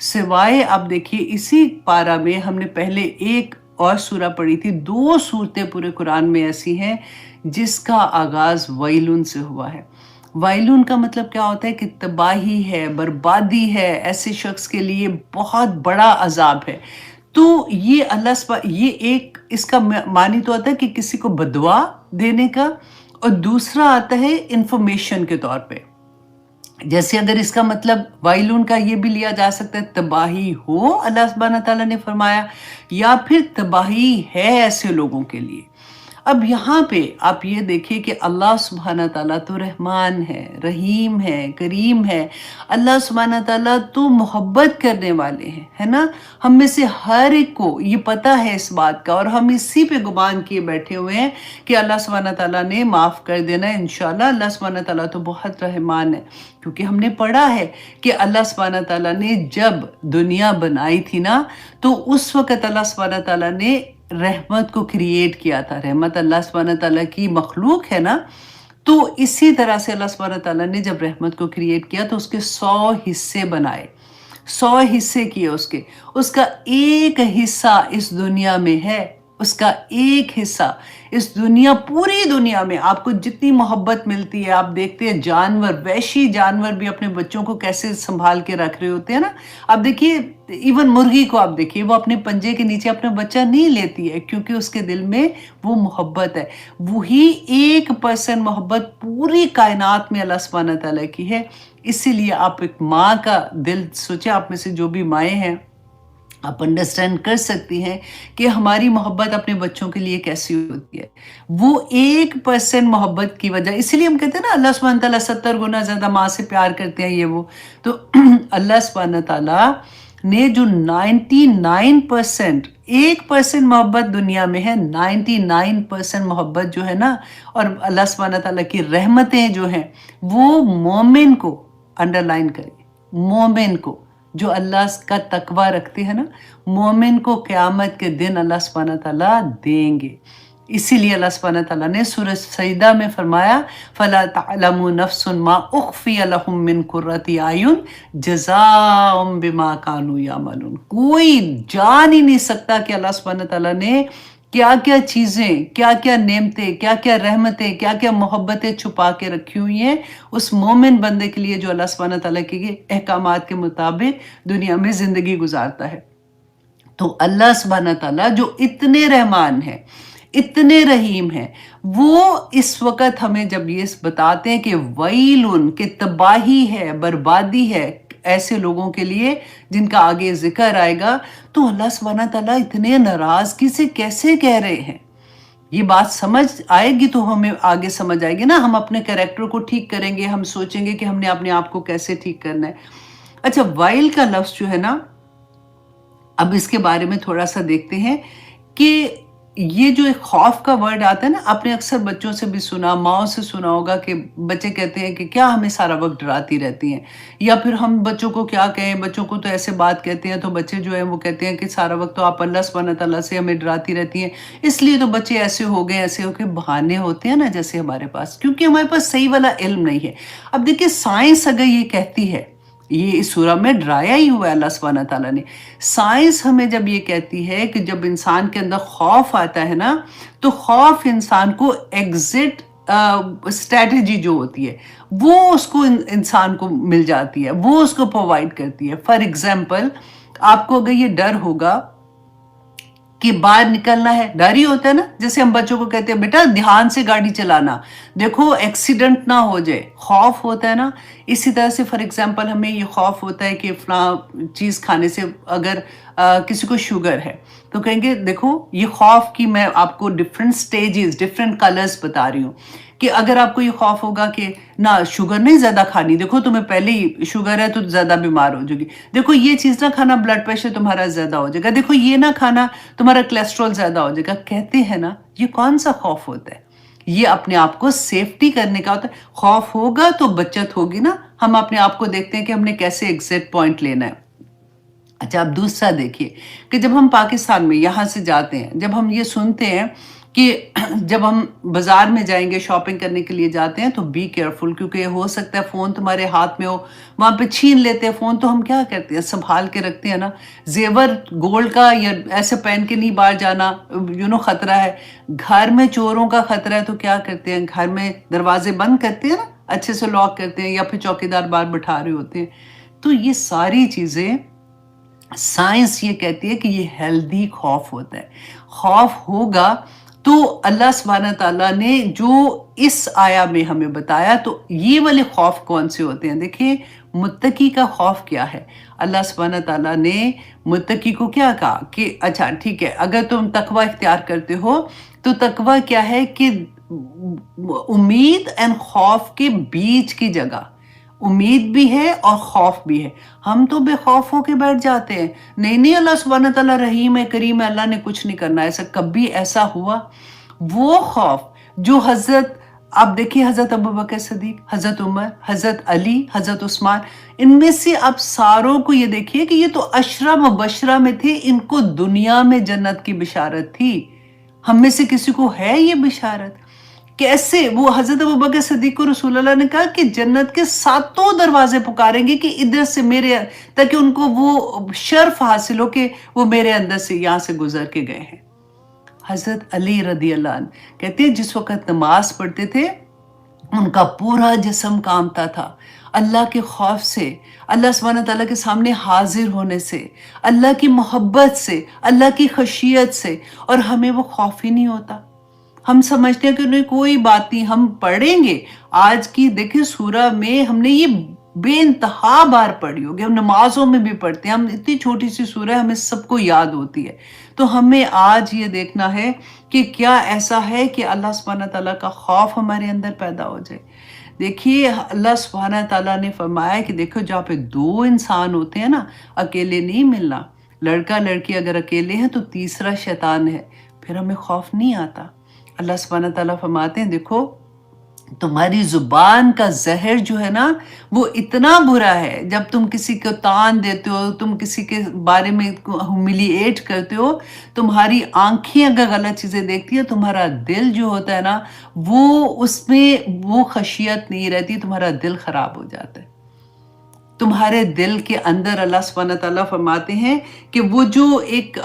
سوائے اب دیکھیے اسی پارہ میں ہم نے پہلے ایک اور سورہ پڑھی تھی، 2 صورتیں پورے قرآن میں ایسی ہیں جس کا آغاز ویلن سے ہوا ہے۔ ویلن کا مطلب کیا ہوتا ہے کہ تباہی ہے، بربادی ہے، ایسے شخص کے لیے بہت بڑا عذاب ہے۔ تو یہ یہ ایک اس کا معنی تو آتا ہے کہ کسی کو بددعا دینے کا، اور دوسرا آتا ہے انفارمیشن کے طور پہ، جیسے اگر اس کا مطلب وائلون کا یہ بھی لیا جا سکتا ہے تباہی ہو، اللہ سبحانہ تعالیٰ نے فرمایا، یا پھر تباہی ہے ایسے لوگوں کے لیے۔ اب یہاں پہ آپ یہ دیکھیں کہ اللہ سبحانہ تعالیٰ تو رحمان ہے، رحیم ہے، کریم ہے، اللہ سبحانہ تعالیٰ تو محبت کرنے والے ہیں، ہے نا؟ ہم میں سے ہر ایک کو یہ پتہ ہے اس بات کا، اور ہم اسی پہ گمان کیے بیٹھے ہوئے ہیں کہ اللہ سبحانہ تعالیٰ نے معاف کر دینا ہے انشاءاللہ۔ اللہ سبحانہ تعالیٰ تو بہت رحمان ہے، کیونکہ ہم نے پڑھا ہے کہ اللہ سبحانہ تعالیٰ نے جب دنیا بنائی تھی نا، تو اس وقت اللہ سبحانہ تعالیٰ نے رحمت کو کریٹ کیا تھا۔ رحمت اللہ سبحانہ تعالیٰ کی مخلوق ہے نا، تو اسی طرح سے اللہ سبحانہ تعالیٰ نے جب رحمت کو کریٹ کیا تو اس کے 100 حصے بنائے، 100 حصے کیے اس کا ایک حصہ اس دنیا میں ہے، اس کا ایک حصہ اس دنیا، پوری دنیا میں آپ کو جتنی محبت ملتی ہے، آپ دیکھتے ہیں جانور، وحشی جانور بھی اپنے بچوں کو کیسے سنبھال کے رکھ رہے ہوتے ہیں نا۔ آپ دیکھیے ایون مرغی کو آپ دیکھیے، وہ اپنے پنجے کے نیچے اپنا بچہ نہیں لیتی ہے، کیونکہ اس کے دل میں وہ محبت ہے۔ وہی 1% محبت پوری کائنات میں اللہ سبحانہ تعالیٰ کی ہے۔ اسی لیے آپ ایک ماں کا دل سوچیں، آپ میں سے جو بھی مائیں ہیں آپ انڈرسٹینڈ کر سکتی ہیں کہ ہماری محبت اپنے بچوں کے لیے کیسی ہوتی ہے۔ وہ 1% محبت کی وجہ، اسی لیے ہم کہتے ہیں نا اللہ سبحانہ تعالیٰ 70 گنا زیادہ ماں سے پیار کرتے ہیں، یہ وہ تو اللہ سبحانہ تعالیٰ نے جو 99%، 1% محبت دنیا میں ہے، 99% محبت جو ہے نا، اور اللہ سبحانہ تعالیٰ کی رحمتیں جو ہیں وہ مومن کو، انڈرلائن کریں، مومن کو، جو اللہ کا تقوی رکھتے ہیں نا، مومن کو قیامت کے دن اللہ سبحانہ تعالیٰ دیں گے۔ اسی لیے اللہ سبحانہ تعالیٰ نے سورہ سجدہ میں فرمایا فَلَا تَعْلَمُ نَفْسٌ مَا أُخْفِيَ لَهُم مِّن قُرَّةِ أَعْيُنٍ جَزَاءً بِمَا كَانُوا يَعْمَلُونَ۔ کوئی جان ہی نہیں سکتا کہ اللہ سبحانہ تعالیٰ نے کیا کیا چیزیں، کیا کیا نعمتیں، کیا کیا رحمتیں، کیا کیا محبتیں چھپا کے رکھی ہوئی ہیں اس مومن بندے کے لیے جو اللہ سبحانہ تعالیٰ کے احکامات کے مطابق دنیا میں زندگی گزارتا ہے۔ تو اللہ سبحانہ تعالیٰ جو اتنے رحمان ہیں، اتنے رحیم ہیں، وہ اس وقت ہمیں جب یہ بتاتے ہیں کہ ویلن، کہ تباہی ہے، بربادی ہے ایسے لوگوں کے لیے جن کا آگے ذکر آئے گا، تو اللہ سبحانہ تعالیٰ اتنے ناراضگی سے کیسے کہہ رہے ہیں؟ یہ بات سمجھ آئے گی تو ہمیں آگے سمجھ آئے گی نا، ہم اپنے کریکٹر کو ٹھیک کریں گے، ہم سوچیں گے کہ ہم نے اپنے آپ کو کیسے ٹھیک کرنا ہے۔ اچھا، وائل کا لفظ جو ہے نا، اب اس کے بارے میں تھوڑا سا دیکھتے ہیں کہ یہ جو ایک خوف کا ورڈ آتا ہے نا، آپ نے اکثر بچوں سے بھی سنا، ماؤں سے سنا ہوگا کہ بچے کہتے ہیں کہ کیا ہمیں سارا وقت ڈراتی رہتی ہیں، یا پھر ہم بچوں کو کیا کہیں، بچوں کو تو ایسے بات کہتے ہیں تو بچے جو ہیں وہ کہتے ہیں کہ سارا وقت تو آپ اللہ سبحانہ تعالیٰ سے ہمیں ڈراتی رہتی ہیں، اس لیے تو بچے ایسے ہو گئے، ایسے ہو کے بہانے ہوتے ہیں نا جیسے ہمارے پاس، کیونکہ ہمارے پاس صحیح والا علم نہیں ہے۔ اب دیکھیے سائنس اگر یہ کہتی ہے، یہ اس سورہ میں ڈرایا ہی ہوا ہے اللہ سبحانہ تعالیٰ نے، سائنس ہمیں جب یہ کہتی ہے کہ جب انسان کے اندر خوف آتا ہے نا، تو خوف انسان کو ایگزٹ اسٹریٹجی جو ہوتی ہے وہ اس کو انسان کو مل جاتی ہے، وہ اس کو پرووائڈ کرتی ہے۔ فار ایگزامپل، آپ کو اگر یہ ڈر ہوگا کہ باہر نکلنا ہے، ڈر ہی ہوتا ہے نا، جیسے ہم بچوں کو کہتے ہیں بیٹا دھیان سے گاڑی چلانا، دیکھو ایکسیڈنٹ نہ ہو جائے، خوف ہوتا ہے نا۔ اسی طرح سے فار ایگزامپل ہمیں یہ خوف ہوتا ہے کہ فلاں چیز کھانے سے اگر کسی کو شوگر ہے تو کہیں گے دیکھو یہ خوف کی میں آپ کو ڈفرینٹ سٹیجز، ڈفرینٹ کلرز بتا رہی ہوں، کہ اگر آپ کو یہ خوف ہوگا کہ نہ شوگر نہیں زیادہ کھانی، دیکھو تمہیں پہلے ہی شوگر ہے تو زیادہ بیمار ہو جائے گی، دیکھو یہ چیز نہ کھانا بلڈ پریشر تمہارا زیادہ ہو جائے گا، دیکھو یہ نہ کھانا تمہارا کولیسٹرول زیادہ ہو جائے گا، کہتے ہیں نا، یہ کون سا خوف ہوتا ہے؟ یہ اپنے آپ کو سیفٹی کرنے کا ہوتا ہے۔ خوف ہوگا تو بچت ہوگی نا، ہم اپنے آپ کو دیکھتے ہیں کہ ہم نے کیسے ایگزیکٹ پوائنٹ لینا ہے۔ اچھا اب دوسرا دیکھیے کہ جب ہم پاکستان میں یہاں سے جاتے ہیں، جب ہم یہ سنتے ہیں کہ جب ہم بازار میں جائیں گے شاپنگ کرنے کے لیے جاتے ہیں تو بی کیئرفل، کیونکہ ہو سکتا ہے فون تمہارے ہاتھ میں ہو، وہاں پہ چھین لیتے ہیں فون، تو ہم کیا کرتے ہیں سنبھال کے رکھتے ہیں نا، زیور گولڈ کا یا ایسے پہن کے نہیں باہر جانا، خطرہ ہے، گھر میں چوروں کا خطرہ ہے تو کیا کرتے ہیں گھر میں دروازے بند کرتے ہیں نا، اچھے سے لاک کرتے ہیں، یا پھر چوکیدار باہر بٹھا رہے ہوتے ہیں۔ تو یہ ساری چیزیں سائنس یہ کہتی ہے کہ یہ ہیلدی خوف ہوتا ہے۔ خوف ہوگا تو اللہ سبحانہ تعالیٰ نے جو اس آیا میں ہمیں بتایا، تو یہ والے خوف کون سے ہوتے ہیں؟ دیکھیں متقی کا خوف کیا ہے؟ اللہ سبحانہ تعالیٰ نے متقی کو کیا کہا کہ اچھا ٹھیک ہے اگر تم تقوی اختیار کرتے ہو تو تقوی کیا ہے کہ امید اینڈ خوف کے بیچ کی جگہ، امید بھی ہے اور خوف بھی ہے۔ ہم تو بے خوف ہو کے بیٹھ جاتے ہیں، نہیں اللہ سبحانہ تعالیٰ رحیم ہے کریم ہے، اللہ نے کچھ نہیں کرنا، ایسا کبھی ایسا ہوا؟ وہ خوف جو حضرت، آپ دیکھیے حضرت ابوبکر صدیق، حضرت عمر، حضرت علی، حضرت عثمان، ان میں سے آپ ساروں کو یہ دیکھیے کہ یہ تو عشرہ مبشرہ میں تھے، ان کو دنیا میں جنت کی بشارت تھی، ہم میں سے کسی کو ہے یہ بشارت؟ کیسے وہ حضرت ابوبکر صدیق کو رسول اللہ نے کہا کہ جنت کے 7 دروازے پکاریں گے کہ ادھر سے میرے، تاکہ ان کو وہ شرف حاصل ہو کہ وہ میرے اندر سے یہاں سے گزر کے گئے ہیں۔ حضرت علی رضی اللہ عنہ کہتے ہیں جس وقت نماز پڑھتے تھے ان کا پورا جسم کانپتا تھا، اللہ کے خوف سے، اللہ سبحانہ تعالیٰ کے سامنے حاضر ہونے سے، اللہ کی محبت سے، اللہ کی خشیت سے، اور ہمیں وہ خوف ہی نہیں ہوتا۔ ہم سمجھتے ہیں کہ انہیں کوئی بات نہیں، ہم پڑھیں گے۔ آج کی دیکھیں سورہ میں ہم نے یہ بے انتہا بار پڑھی ہوگی، ہم نمازوں میں بھی پڑھتے ہیں، ہم اتنی چھوٹی سی سورہ ہمیں سب کو یاد ہوتی ہے۔ تو ہمیں آج یہ دیکھنا ہے کہ کیا ایسا ہے کہ اللہ سبحانہ تعالیٰ کا خوف ہمارے اندر پیدا ہو جائے۔ دیکھیے اللہ سبحانہ تعالیٰ نے فرمایا کہ دیکھو جہاں پہ 2 انسان ہوتے ہیں نا، اکیلے نہیں ملنا، لڑکا لڑکی اگر اکیلے ہیں تو تیسرا شیطان ہے، پھر ہمیں خوف نہیں آتا۔ اللہ سبحانہ تعالیٰ فرماتے ہیں دیکھو تمہاری زبان کا زہر جو ہے نا وہ اتنا برا ہے، جب تم کسی کو تان دیتے ہو، تم کسی کے بارے میں ہیوملیٹ کرتے ہو، تمہاری آنکھیں اگر غلط چیزیں دیکھتی ہیں، تمہارا دل جو ہوتا ہے نا وہ اس میں وہ خشیت نہیں رہتی، تمہارا دل خراب ہو جاتا ہے۔ تمہارے دل کے اندر اللہ سبحانہ تعالیٰ فرماتے ہیں کہ وہ جو ایک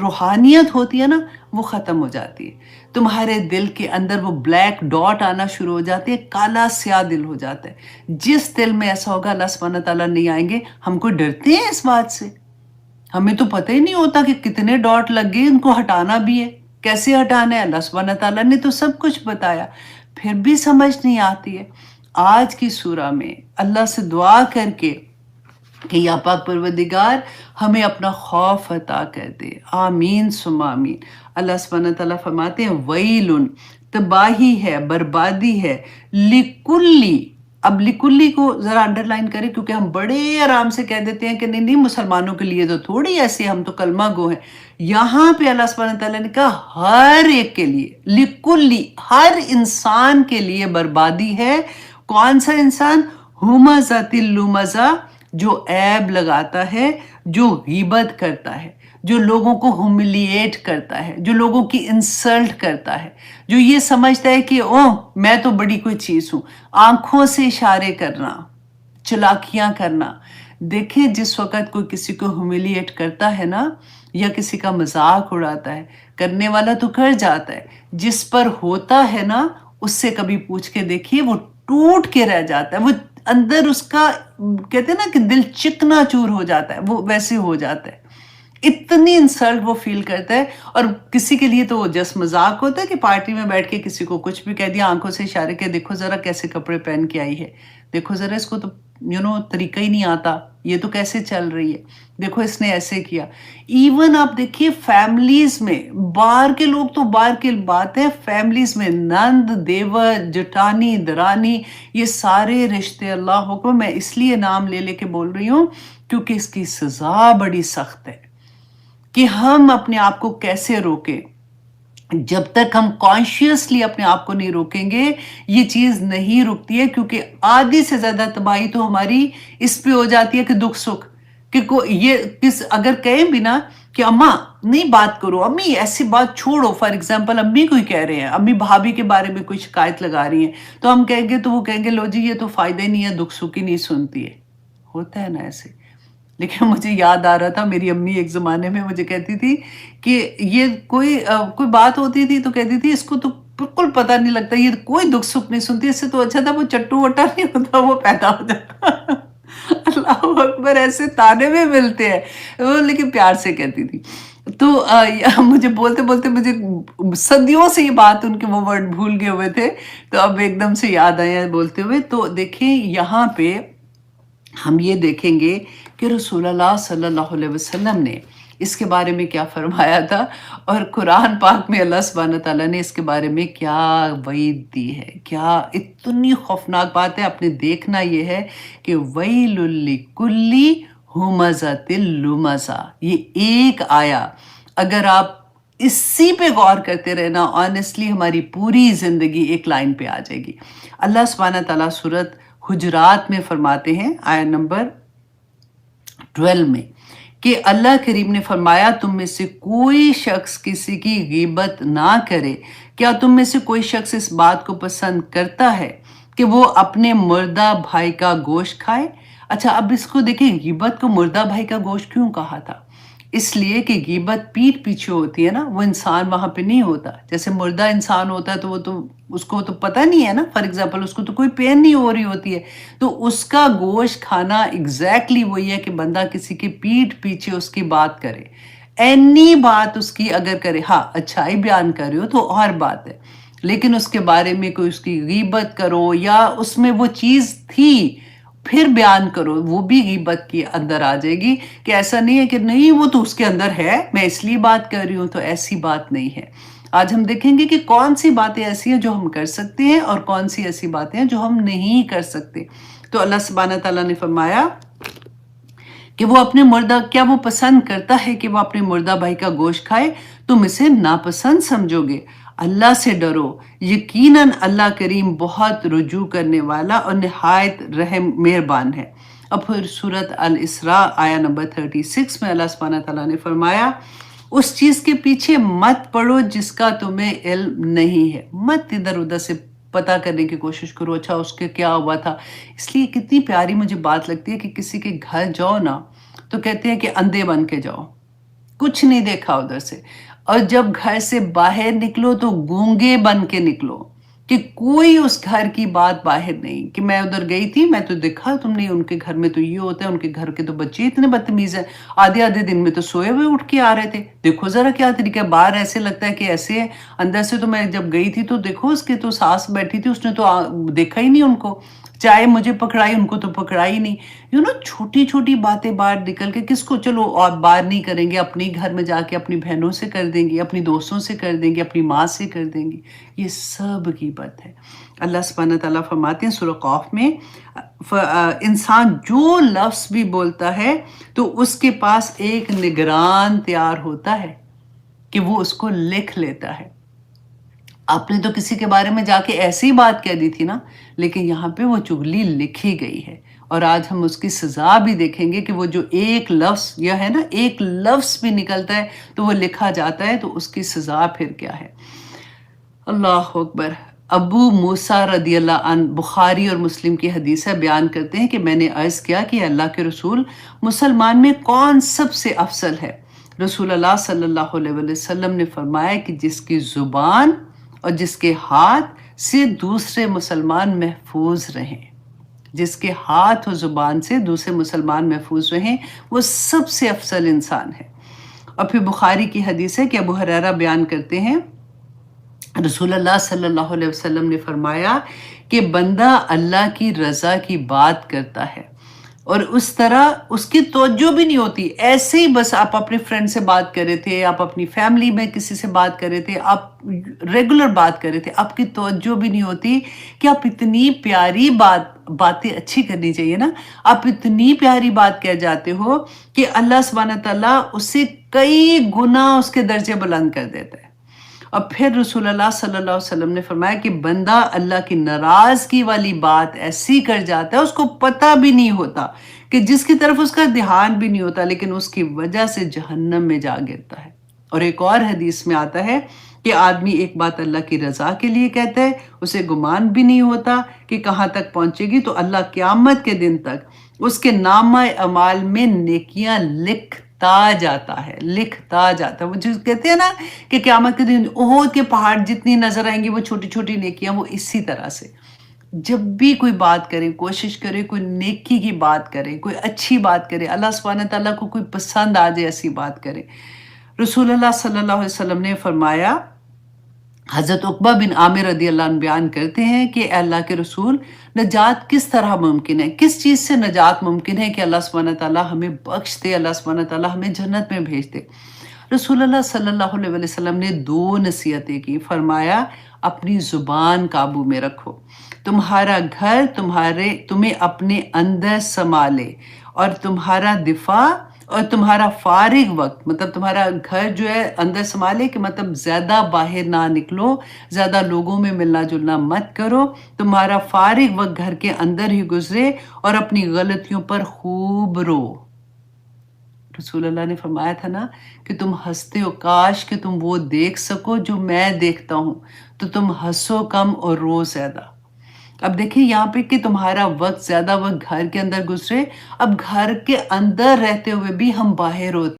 روحانیت ہوتی ہے نا وہ ختم ہو جاتی ہے، تمہارے دل کے اندر وہ بلیک ڈاٹ آنا شروع ہو جاتی ہے، کالا سیاہ دل ہو جاتا ہے۔ جس دل میں ایسا ہوگا اللہ سبحانہ تعالیٰ نہیں آئیں گے۔ ہم کو ڈرتے ہیں اس بات سے، ہمیں تو پتہ ہی نہیں ہوتا کہ کتنے ڈاٹ لگ گئے، ان کو ہٹانا بھی ہے، کیسے ہٹانا ہے، اللہ سبحانہ تعالیٰ نے تو سب کچھ بتایا، پھر بھی سمجھ نہیں آتی ہے۔ آج کی سورہ میں اللہ سے دعا کر کے کہ یا پاک پروردگار ہمیں اپنا خوف عطا کر دے، آمین ثم آمین۔ اللہ سبحانہ تعالیٰ فرماتے ہیں ویل، تباہی ہے، بربادی ہے، لکلی، अब लिकुल्ली को ज़रा अंडरलाइन करें, क्योंकि हम बड़े आराम से कह देते हैं कि नहीं, नहीं मुसलमानों के लिए तो थोड़ी ऐसे, हम तो कलमा गो हैं। यहाँ पे अल्लाह सुब्हानहू व तआला ने कहा हर एक के लिए, लिकुल्ली, हर इंसान के लिए बर्बादी है। कौन सा इंसान? हुमज़ातिल लुमज़ा, जो ऐब लगाता है, जो गीबत करता है, जो लोगों को ह्यूमिलिएट करता है, जो लोगों की इंसल्ट करता है, जो ये समझता है कि ओह मैं तो बड़ी कोई चीज हूं, आंखों से इशारे करना, चालाकियां करना। देखिए, जिस वक्त कोई किसी को ह्यूमिलिएट करता है ना, या किसी का मजाक उड़ाता है, करने वाला तो कर जाता है, जिस पर होता है ना, उससे कभी पूछ के देखिए, वो टूट के रह जाता है, वो अंदर उसका, कहते हैं ना कि दिल चिकना चूर हो जाता है, वो वैसे हो जाता है। इतनी इंसल्ट वो फील करता है। और किसी के लिए तो जस्ट मजाक होता है कि पार्टी में बैठ के किसी को कुछ भी कह दिया, आंखों से इशारे के, देखो जरा कैसे कपड़े पहन के आई है, देखो जरा इसको तो तरीका ही नहीं आता, ये तो कैसे चल रही है, देखो इसने ऐसे किया। इवन आप देखिए फैमिलीज में, बाहर के लोग तो बाहर की बात है, फैमिलीज में नंद, देवर, जटानी, दरानी, ये सारे रिश्ते अल्लाह हुक्म, मैं इसलिए नाम ले लेके बोल रही हूँ क्योंकि इसकी सजा बड़ी सख्त है कि हम अपने आप को कैसे रोकें। जब तक हम कॉन्शियसली अपने आप को नहीं रोकेंगे, ये चीज नहीं रुकती है, क्योंकि आधी से ज्यादा तबाही तो हमारी इस पे हो जाती है कि दुख सुख, कि ये किस अगर कहें भी ना कि अम्मा नहीं बात करो, अम्मी ऐसी बात छोड़ो, फॉर एग्जाम्पल अम्मी को ही कह रहे हैं, अम्मी भाभी के बारे में कोई शिकायत लगा रही है, तो हम कहेंगे, तो वो कहेंगे लो जी ये तो फायदा ही नहीं है, दुख सुख ही नहीं सुनती है। होता है ना ऐसे। लेकिन मुझे याद आ रहा था, मेरी अम्मी एक ज़माने में मुझे कहती थी कि ये कोई बात होती थी तो कहती थी इसको तो बिल्कुल पता नहीं लगता, ये कोई दुख सुख नहीं सुनती, इससे तो अच्छा था वो चट्टू वट्टा नहीं होता, वो पैदा हो जाता। अल्लाह अकबर, ऐसे ताने में मिलते हैं, वो लेकिन प्यार से कहती थी। तो मुझे बोलते बोलते मुझे सदियों से ये बात, उनके वो वर्ड भूल गए हुए थे, तो अब एकदम से याद आया बोलते हुए। तो देखिए यहाँ पे हम ये देखेंगे कि रसूलुल्लाह सल्लल्लाहु अलैहि वसल्लम ने इसके बारे में क्या फरमाया था, और कुरान पाक में अल्लाह सुब्हानहू तआला ने इसके बारे में क्या वईद दी है। क्या इतनी खौफनाक बात है। आपने देखना ये है कि वैलुल लिकुल्ली हुमज़तिल लुमज़ा, ये एक आया, अगर आप इसी पे गौर करते रहना, ऑनेस्टली हमारी पूरी जिंदगी एक लाइन पे आ जाएगी। अल्लाह सुब्हानहू तआला सूरत हुजरात में फरमाते हैं, आया नंबर 12 में, कि अल्लाह करीम ने फरमाया, तुम में से कोई शख्स किसी की गीबत ना करे। क्या तुम में से कोई शख्स इस बात को पसंद करता है कि वो अपने मुर्दा भाई का गोश्त खाए? अच्छा, अब इसको देखिए, गीबत को मुर्दा भाई का गोश्त क्यों कहा था? इसलिए कि गीबत पीठ पीछे होती है ना, वो इंसान वहां पे नहीं होता। जैसे मुर्दा इंसान होता है तो वो तो उसको तो पता नहीं है ना, फॉर एग्जाम्पल उसको तो कोई पेन नहीं हो रही होती है, तो उसका गोश्त खाना एग्जैक्टली वही है कि बंदा किसी की पीठ पीछे उसकी बात करे, एनी बात उसकी अगर करे, हाँ अच्छाई बयान कर रहे हो तो और बात है, लेकिन उसके बारे में कोई उसकी गीबत करो या उसमें वो चीज थी फिर बयान करो, वो भी गीबत के अंदर आ जाएगी। कि ऐसा नहीं है कि नहीं वो तो उसके अंदर है, मैं इसलिए बात कर रही हूं, तो ऐसी बात नहीं है। आज हम देखेंगे कि कौन सी बातें ऐसी हैं जो हम कर सकते हैं और कौन सी ऐसी बातें हैं जो हम नहीं कर सकते। तो अल्लाह सुब्हानहू तआला ने फरमाया कि वो अपने मुर्दा, क्या वो पसंद करता है कि वो अपने मुर्दा भाई का गोश्त खाए? तुम इसे नापसंद समझोगे। अल्लाह से डरो, यकीनन अल्लाह करीम बहुत रुजू करने वाला और निहायत रहम मेहरबान है। अब फिर सूरत अल इसरा आया नंबर 36 में अल्लाह सुब्हानहू तआला ने फरमाया, उस चीज के पीछे मत पड़ो जिसका तुम्हें इल्म नहीं है। मत इधर उधर से पता करने की कोशिश करो, अच्छा उसके क्या हुआ था। इसलिए कितनी प्यारी मुझे बात लगती है कि किसी के घर जाओ ना तो कहते हैं कि अंधे बन के जाओ, कुछ नहीं देखा उधर से, और जब घर से बाहर निकलो तो गूंगे बन के निकलो, कि कोई उस घर की बात बाहर नहीं, कि मैं उधर गई थी, मैं तो देखा तुमने, उनके घर में तो ये होता है, उनके घर के तो बच्चे इतने बदतमीज हैं, आधे आधे दिन में तो सोए हुए उठ के आ रहे थे, देखो जरा क्या तरीका है। बाहर ऐसे लगता है कि ऐसे है, अंदर से तो मैं जब गई थी तो देखो उसके तो सास बैठी थी, उसने तो देखा ही नहीं उनको। चाहे मुझे पकड़ाई, उनको तो पकड़ाई नहीं। छोटी-छोटी बातें बाहर निकल के किसको, चलो और बाहर नहीं करेंगे, अपने ही घर में जाके अपनी बहनों से कर देंगी, अपनी दोस्तों से कर देंगी, अपनी माँ से कर देंगी। ये सब गीबत है। अल्लाह सुब्हानहू व तआला फरमाते हैं सूरह क़ाफ में, इंसान जो लफ्ज़ भी बोलता है तो उसके पास एक निगरान तैयार होता है कि वो उसको लिख लेता है। आपने तो किसी के बारे में जाके ऐसी ही बात कह दी थी ना, लेकिन यहाँ पे वो चुगली लिखी गई है और आज हम उसकी सज़ा भी देखेंगे कि वो जो एक लफ्ज़, यह है ना, एक लफ्ज़ भी निकलता है तो वो लिखा जाता है, तो उसकी सज़ा फिर क्या है। अल्लाह अकबर। अबू मूसा रदियल्लाहु अन्हु, बुखारी और मुस्लिम की हदीस है, बयान करते हैं कि मैंने अर्ज़ किया कि अल्लाह के रसूल, मुसलमान में कौन सबसे अफसल है। रसूल अल्लाह सल्लल्लाहु अलैहि वसल्लम ने फरमाया कि जिसकी ज़ुबान और जिसके हाथ से दूसरे मुसलमान महफूज रहें, जिसके हाथ और ज़ुबान से दूसरे मुसलमान महफूज रहें, वो सबसे अफसल इंसान है। और फिर बुखारी की हदीस है कि अबू हुरैरा बयान करते हैं, रसूलुल्लाह सल्लल्लाहु अलैहि वसल्लम ने फरमाया कि बंदा अल्लाह की रज़ा की बात करता है और उस तरह उसकी तवज्जो भी नहीं होती, ऐसे ही बस आप अपने फ्रेंड से बात कर रहे थे, आप अपनी फैमिली में किसी से बात कर रहे थे, आप रेगुलर बात कर रहे थे, आपकी तवज्जो भी नहीं होती कि आप इतनी प्यारी बातें अच्छी करनी चाहिए ना, आप इतनी प्यारी बात कह जाते हो कि अल्लाह सुब्हानहू व तआला उससे कई गुना उसके दर्जे बुलंद कर देता है। और फिर रसूलुल्लाह सल्लल्लाहु अलैहि वसल्लम ने फरमाया कि बंदा अल्लाह की नाराज़गी वाली बात ऐसी कर जाता है, उसको पता भी नहीं होता कि जिसकी तरफ उसका ध्यान भी नहीं होता, लेकिन उसकी वजह से जहन्नम में जा गिरता है। और एक और हदीस में आता है कि आदमी एक बात अल्लाह की रज़ा के लिए कहता है, उसे गुमान भी नहीं होता कि कहाँ तक पहुँचेगी, तो अल्लाह क़यामत के दिन तक उसके नामा अमाल में नेकियां लिखता जाता है, लिखता जाता है। वो जो कहते हैं ना कि क़यामत के दिन ओहद के पहाड़ जितनी नजर आएंगी वो छोटी-छोटी नेकियां, वो इसी तरह से जब भी कोई बात करे, कोशिश करे कोई नेकी की बात करे, कोई अच्छी बात करे, अल्लाह सुब्हानहू व तआला को कोई पसंद आ जाए ऐसी बात करे। रसूलुल्लाह सल्लल्लाहु अलैहि वसल्लम ने फरमाया, हज़रत उक़बा बिन आमिर रदियल्लाहु अन्हु बयान करते हैं कि अल्लाह के रसूल, नजात किस तरह मुमकिन है, किस चीज़ से नजात मुमकिन है कि अल्लाह सुब्हानहू व तआला हमें बख्श दे, अल्लाह सुब्हानहू व तआला हमें जन्नत में भेज दे। रसूलुल्लाह सल्लल्लाहु अलैहि वसल्लम ने 2 नसीहतें की। फरमाया, अपनी ज़ुबान काबू में रखो, तुम्हारा घर तुम्हें अपने अंदर संभाले, और तुम्हारा दिफा और तुम्हारा फारिग वक्त, मतलब तुम्हारा घर जो है अंदर संभाले कि मतलब ज़्यादा बाहर ना निकलो, ज़्यादा लोगों में मिलना जुलना मत करो, तुम्हारा फारिग वक्त घर के अंदर ही गुजरे और अपनी गलतियों पर खूब रो। रसूलुल्लाह ने फरमाया था ना कि तुम हंसते हो, काश कि तुम वो देख सको जो मैं देखता हूँ, तो तुम हंसो कम और रो ज़्यादा। अब देखिए यहाँ पे कि तुम्हारा वक्त ज़्यादा वक्त घर के अंदर गुजरे, अब घर के अंदर रहते हुए भी हम बाहर होते